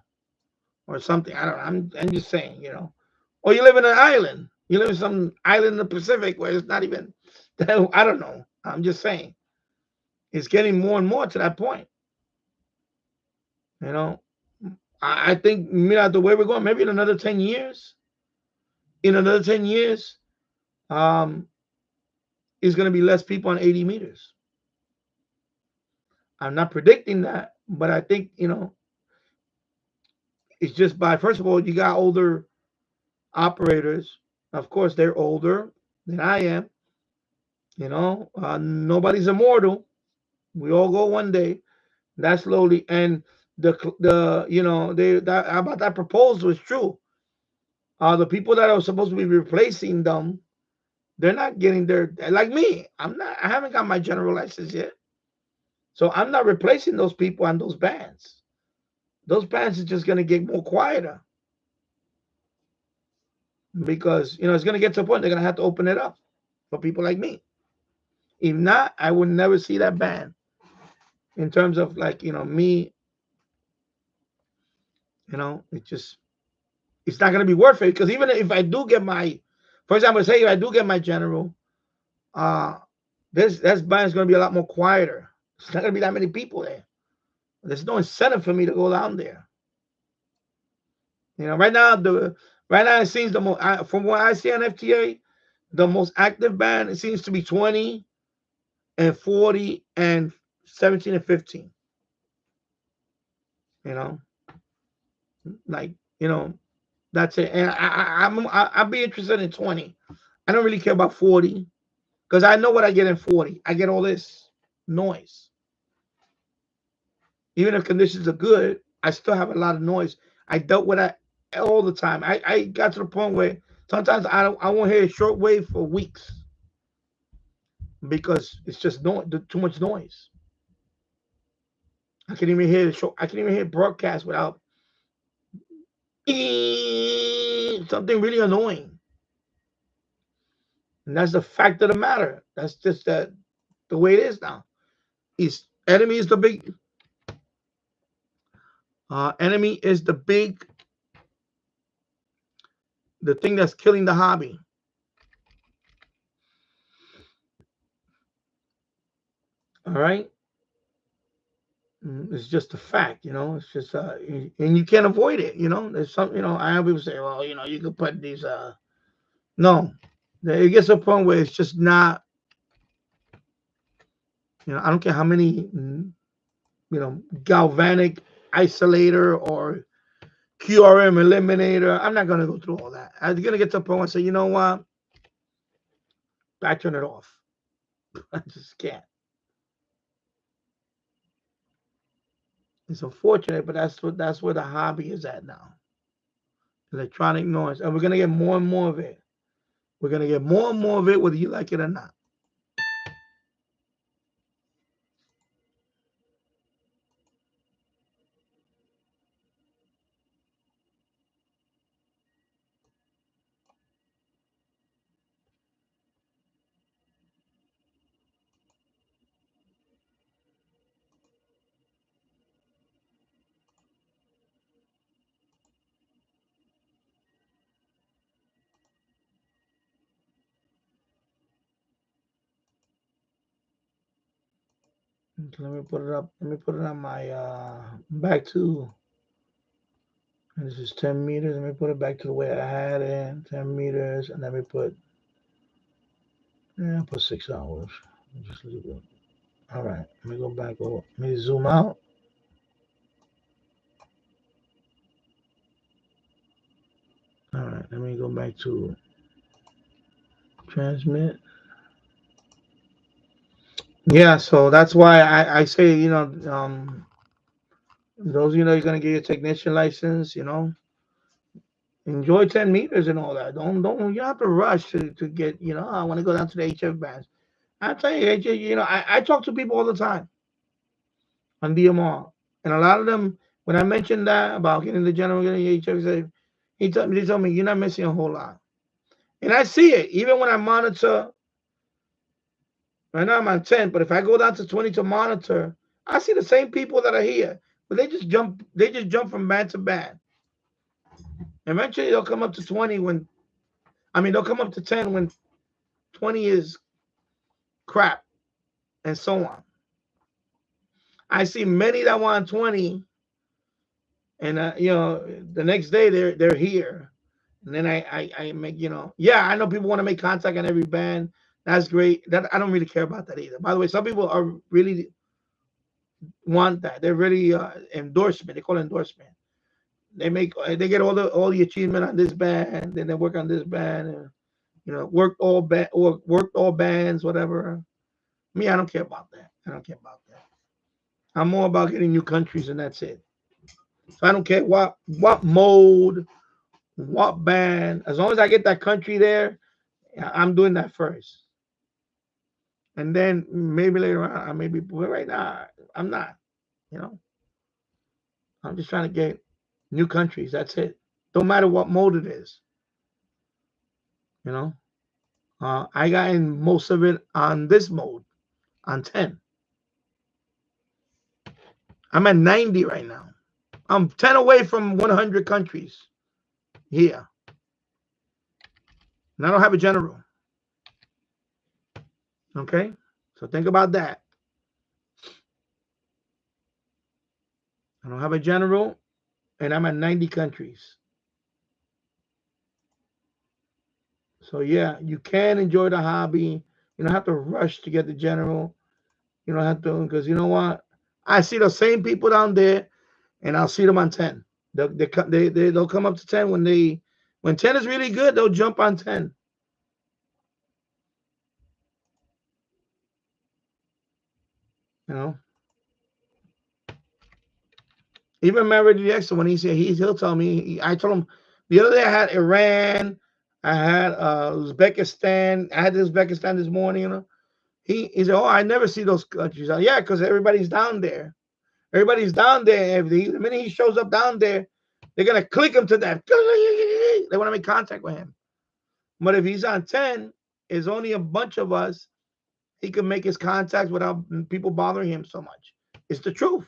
or something. I don't know. I'm just saying, or you live in an island. You live in some island in the Pacific where it's not even, I don't know. I'm just saying. It's getting more and more to that point. I think, the way we're going, maybe in another 10 years, is going to be less people on 80 meters. I'm not predicting that, but I think, it's just by, first of all, you got older operators. Of course, they're older than I am. Nobody's immortal. We all go one day. That slowly, and about that proposal is true. The people that are supposed to be replacing them, they're not getting their, like me. I haven't got my general license yet, so I'm not replacing those people on those bands. Those bands are just going to get more quieter because it's going to get to a point they're going to have to open it up for people like me. If not, I would never see that band. In terms of me You know, it's not gonna be worth it, because even if I do get my, for example, say if I do get my general, uh, this band is gonna be a lot more quieter. It's not gonna be that many people there. There's no incentive for me to go down there. You know, right now it seems the most, from what I see on FTA, the most active band, it seems to be 20 and 40 and 17 and 15. You know, like, you know, that's it. And I'd be interested in 20. I don't really care about 40, because I know what I get in 40. I get all this noise. Even if conditions are good, I still have a lot of noise. I dealt with that all the time. I got to the point where sometimes I won't hear shortwave for weeks, because it's just too much noise. I can even hear the show. I can even hear broadcast without something really annoying. And that's the fact of the matter. That's just the way it is now. Enemy is the big enemy is the thing that's killing the hobby. All right. It's just a fact, you know. It's just and you can't avoid it, you know. There's some, you know. I have people say, well, you know, you could put these. No, it gets to a point where it's just not. You know, I don't care how many, you know, galvanic isolator or QRM eliminator. I'm not gonna go through all that. I'm gonna get to a point where I say, you know what, I turn it off. I just can't. It's unfortunate, but that's where the hobby is at now. Electronic noise, and we're gonna get more and more of it. We're gonna get more and more of it, whether you like it or not. Okay, let me put it up. Let me put it on my back to. And this is 10 meters. Let me put it back to the way I had it. 10 meters, and let me put. Yeah, put 6 hours. Just leave it. All right. Let me go back over. Let me zoom out. All right. Let me go back to transmit. Yeah. So that's why I say, you know, those, you know, you're gonna get your technician license. You know, enjoy 10 meters and all that. Don't you have to rush to get, you know, I want to go down to the HF bands. I tell you, you know, I talk to people all the time on DMR, and a lot of them, when I mentioned that about getting the general, getting the HF, they told me you're not missing a whole lot. And I see it even when I monitor. Right now I'm on 10, but if I go down to 20 to monitor, I see the same people that are here, but they just jump. They just jump from band to band. Eventually, they'll come up to 20 when. I mean, they'll come up to 10 when 20 is crap, and so on. I see many that want 20, and you know, the next day they're here, and then I make, you know, yeah, I know people want to make contact on every band. That's great. That I don't really care about that either. By the way, some people are really want that. They're really endorsement. They call it endorsement. They get all the achievement on this band, then they work on this band, and you know, worked all bands, whatever. Me, I don't care about that. I don't care about that. I'm more about getting new countries, and that's it. So I don't care what mode, what band. As long as I get that country there, I'm doing that first. And then maybe later on, I maybe. But right now, I'm not. You know, I'm just trying to get new countries. That's it. Don't matter what mode it is. You know, I got in most of it on this mode, on 10. I'm at 90 right now. I'm 10 away from 100 countries here. And I don't have a general. Okay? So think about that. I don't have a general, and I'm at 90 countries. So yeah, you can enjoy the hobby. You don't have to rush to get the general. You don't have to, because you know what? I see the same people down there, and I'll see them on 10. They'll come up to 10 when 10 is really good. They'll jump on 10. You know. Even Mary DX, when he said he'll tell me. I told him the other day I had Iran, I had Uzbekistan. I had Uzbekistan this morning. You know, he said, "Oh, I never see those countries." Yeah, because everybody's down there. Everybody's down there. The minute he shows up down there, they're gonna click him to that. They want to make contact with him. But if he's on 10, it's only a bunch of us. He can make his contacts without people bothering him so much. It's the truth.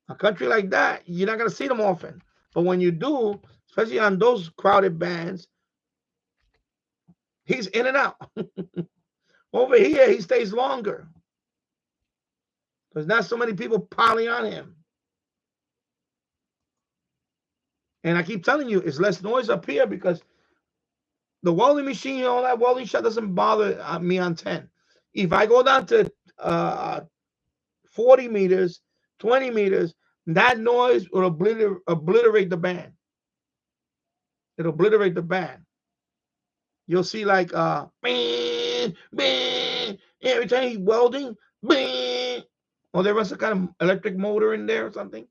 A country like that, you're not gonna see them often. But when you do, especially on those crowded bands, he's in and out. Over here, he stays longer. There's not so many people piling on him. And I keep telling you, it's less noise up here because the welding machine, all that welding shot doesn't bother me on 10. If I go down to 40 meters, 20 meters, that noise will obliterate the band. It'll obliterate the band. You'll see like bang, bang, every time he's welding, bang, or there was some kind of electric motor in there or something.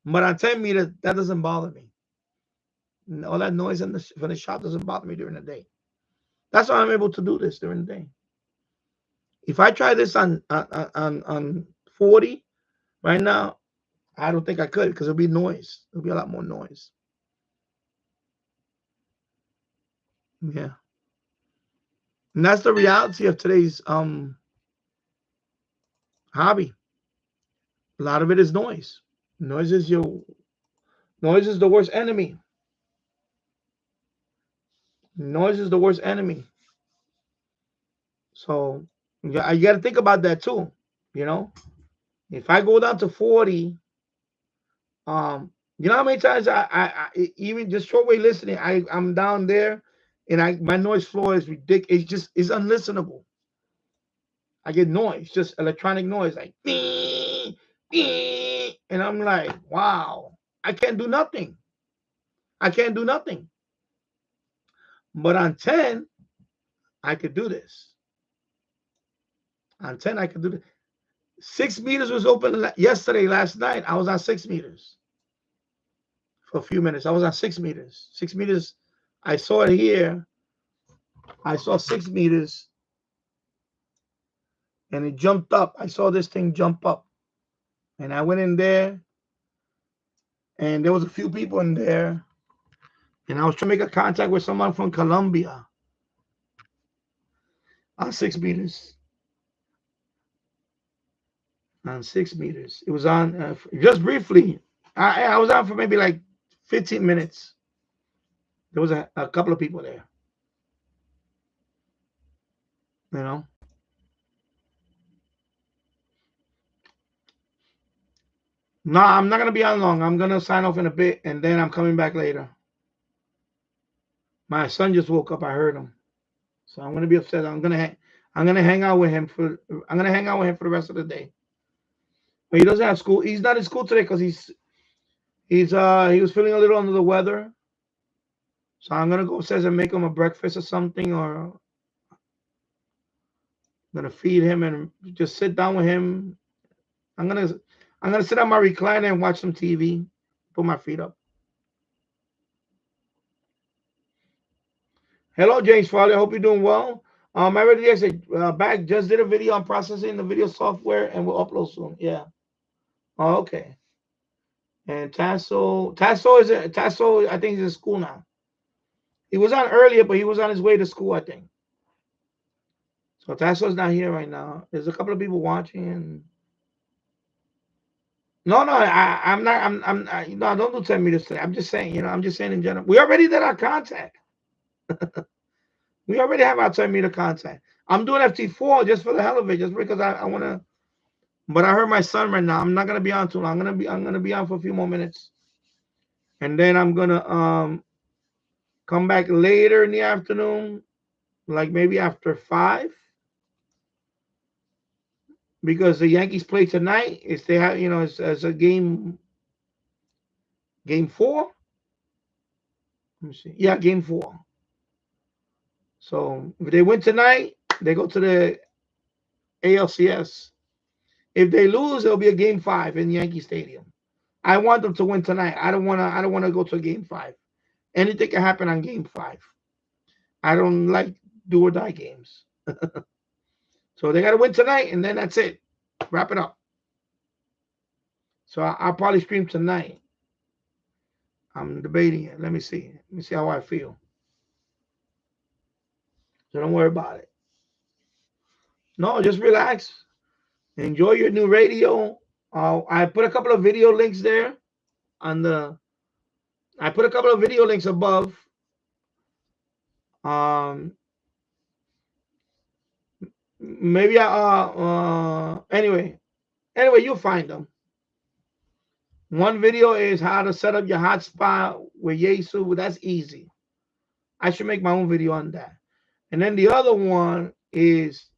But on 10 meters, that doesn't bother me. All that noise from the shop doesn't bother me during the day. That's why I'm able to do this during the day. If I try this on 40 right now, I don't think I could because it'll be noise. There'll be a lot more noise. Yeah. And that's the reality of today's hobby. A lot of it is noise. Noise is the worst enemy. Noise is the worst enemy. So you got to think about that too. You know, if I go down to 40, you know how many times I even just shortwave listening, I'm down there, and my noise floor is ridiculous. It's unlistenable. I get noise, just electronic noise, like and I'm like, wow, I can't do nothing. I can't do nothing. But on 10, I could do this. On 10, I could do this. 6 meters was open last night. I was on 6 meters for a few minutes. I was on 6 meters. 6 meters. I saw it here. I saw 6 meters. And it jumped up. I saw this thing jump up. And I went in there. And there was a few people in there. And I was trying to make a contact with someone from Colombia on 6 meters. On 6 meters. It was on just briefly. I was on for maybe like 15 minutes. There was a couple of people there. You know? No, I'm not going to be on long. I'm going to sign off in a bit, and then I'm coming back later. My son just woke up. I heard him. So I'm going to be upset. I'm going to hang out with him for the rest of the day. But he doesn't have school. He's not in school today because he was feeling a little under the weather. So I'm going to go upstairs and make him a breakfast or something, or I'm going to feed him and just sit down with him. I'm going to sit on my recliner and watch some TV, put my feet up. Hello, James Farley. I hope you're doing well. I already said back just did a video on processing the video software, and we'll upload soon. Yeah. Oh, okay. And Tasso, I think he's in school now. He was on earlier, but he was on his way to school, I think. So Tasso's not here right now. There's a couple of people watching. No, no, I'm not. No, don't do 10 meters today. I'm just saying, I'm just saying in general. We already did our contact. We already have our 10-meter contact. I'm doing FT4 just for the hell of it, just because I want to. But I heard my son right now. I'm not gonna be on too long. I'm gonna be on for a few more minutes, and then I'm gonna come back later in the afternoon, like maybe after 5, because the Yankees play tonight. It's they have it's a game 4. Let me see. Yeah, game 4. So if they win tonight, they go to the ALCS. If they lose, it'll be a game 5 in Yankee Stadium. I want them to win tonight. I don't wanna go to a game 5. Anything can happen on game 5. I don't like do or die games. So they gotta win tonight, and then that's it. Wrap it up. So I'll probably stream tonight. I'm debating it. Let me see. Let me see how I feel. So don't worry about it. No, just relax. Enjoy your new radio. I put a couple of video links there on the. I put a couple of video links above. Maybe anyway, you'll find them. One video is how to set up your hotspot with Yesu. That's easy. I should make my own video on that. And then the other one is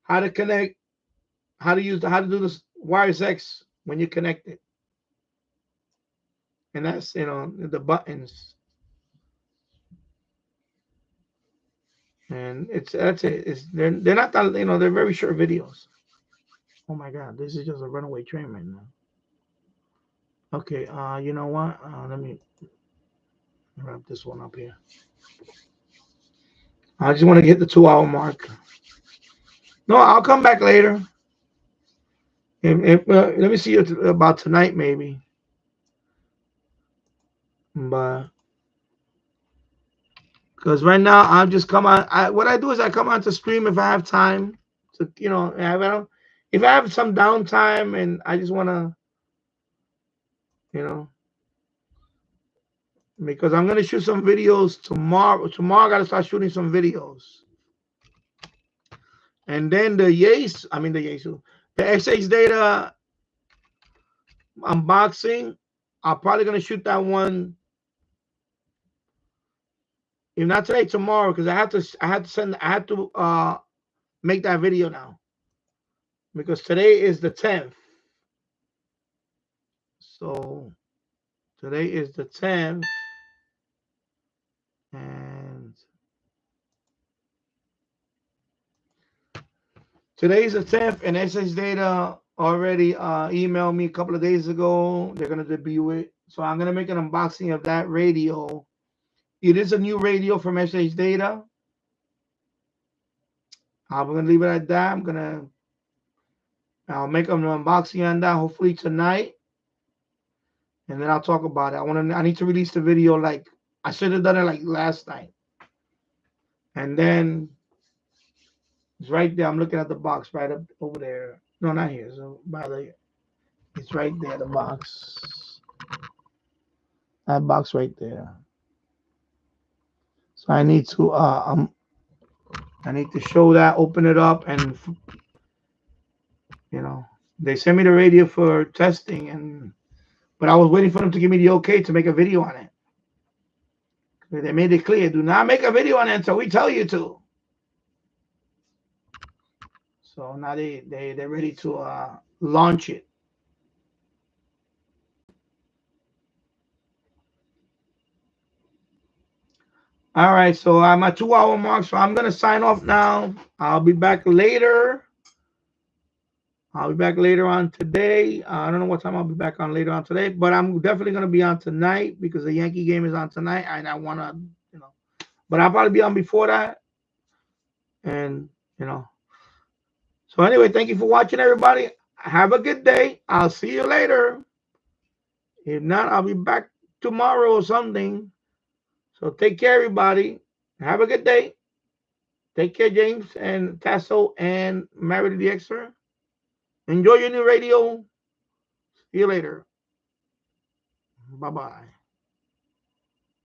how to connect, how to do this Wires X when you connect it. And that's the buttons. And that's it. They're not that they're very short videos. Oh my God, this is just a runaway train right now. Okay, you know what? Let me wrap this one up here. I just want to hit the 2-hour mark. No, I'll come back later. Let me see about tonight, maybe. But because right now I'm just come on. What I do is I come on to stream if I have time. To if I have some downtime and I just want to, because I'm gonna shoot some videos tomorrow. Tomorrow I gotta start shooting some videos. And then the SH data unboxing, I'm probably gonna shoot that one. If not today, tomorrow, because I have to make that video now. Because today is the 10th. So today is the 10th. And today's the 10th, and SH Data already emailed me a couple of days ago. They're going to debut it. So I'm going to make an unboxing of that radio. It is a new radio from SH Data. I'm going to leave it at that. I'll make an unboxing on that hopefully tonight. And then I'll talk about it. I need to release the video like I should have done it like last night. And then it's right there. I'm looking at the box right up over there. No, not here. So it's right there, the box. That box right there. So I need to show that, open it up, and they sent me the radio for testing, but I was waiting for them to give me the okay to make a video on it. They made it clear, do not make a video on it until we tell you to. So now they're ready to launch it. All right, so I'm at 2-hour mark, so I'm gonna sign off now. I'll be back later. On today. I don't know what time I'll be back on later on today, but I'm definitely gonna be on tonight because the Yankee game is on tonight, and I wanna, but I'll probably be on before that. And so anyway, thank you for watching, everybody. Have a good day. I'll see you later. If not, I'll be back tomorrow or something. So take care, everybody. Have a good day. Take care, James and Tasso and Mary the Extra. Enjoy your new radio. See you later. Bye-bye.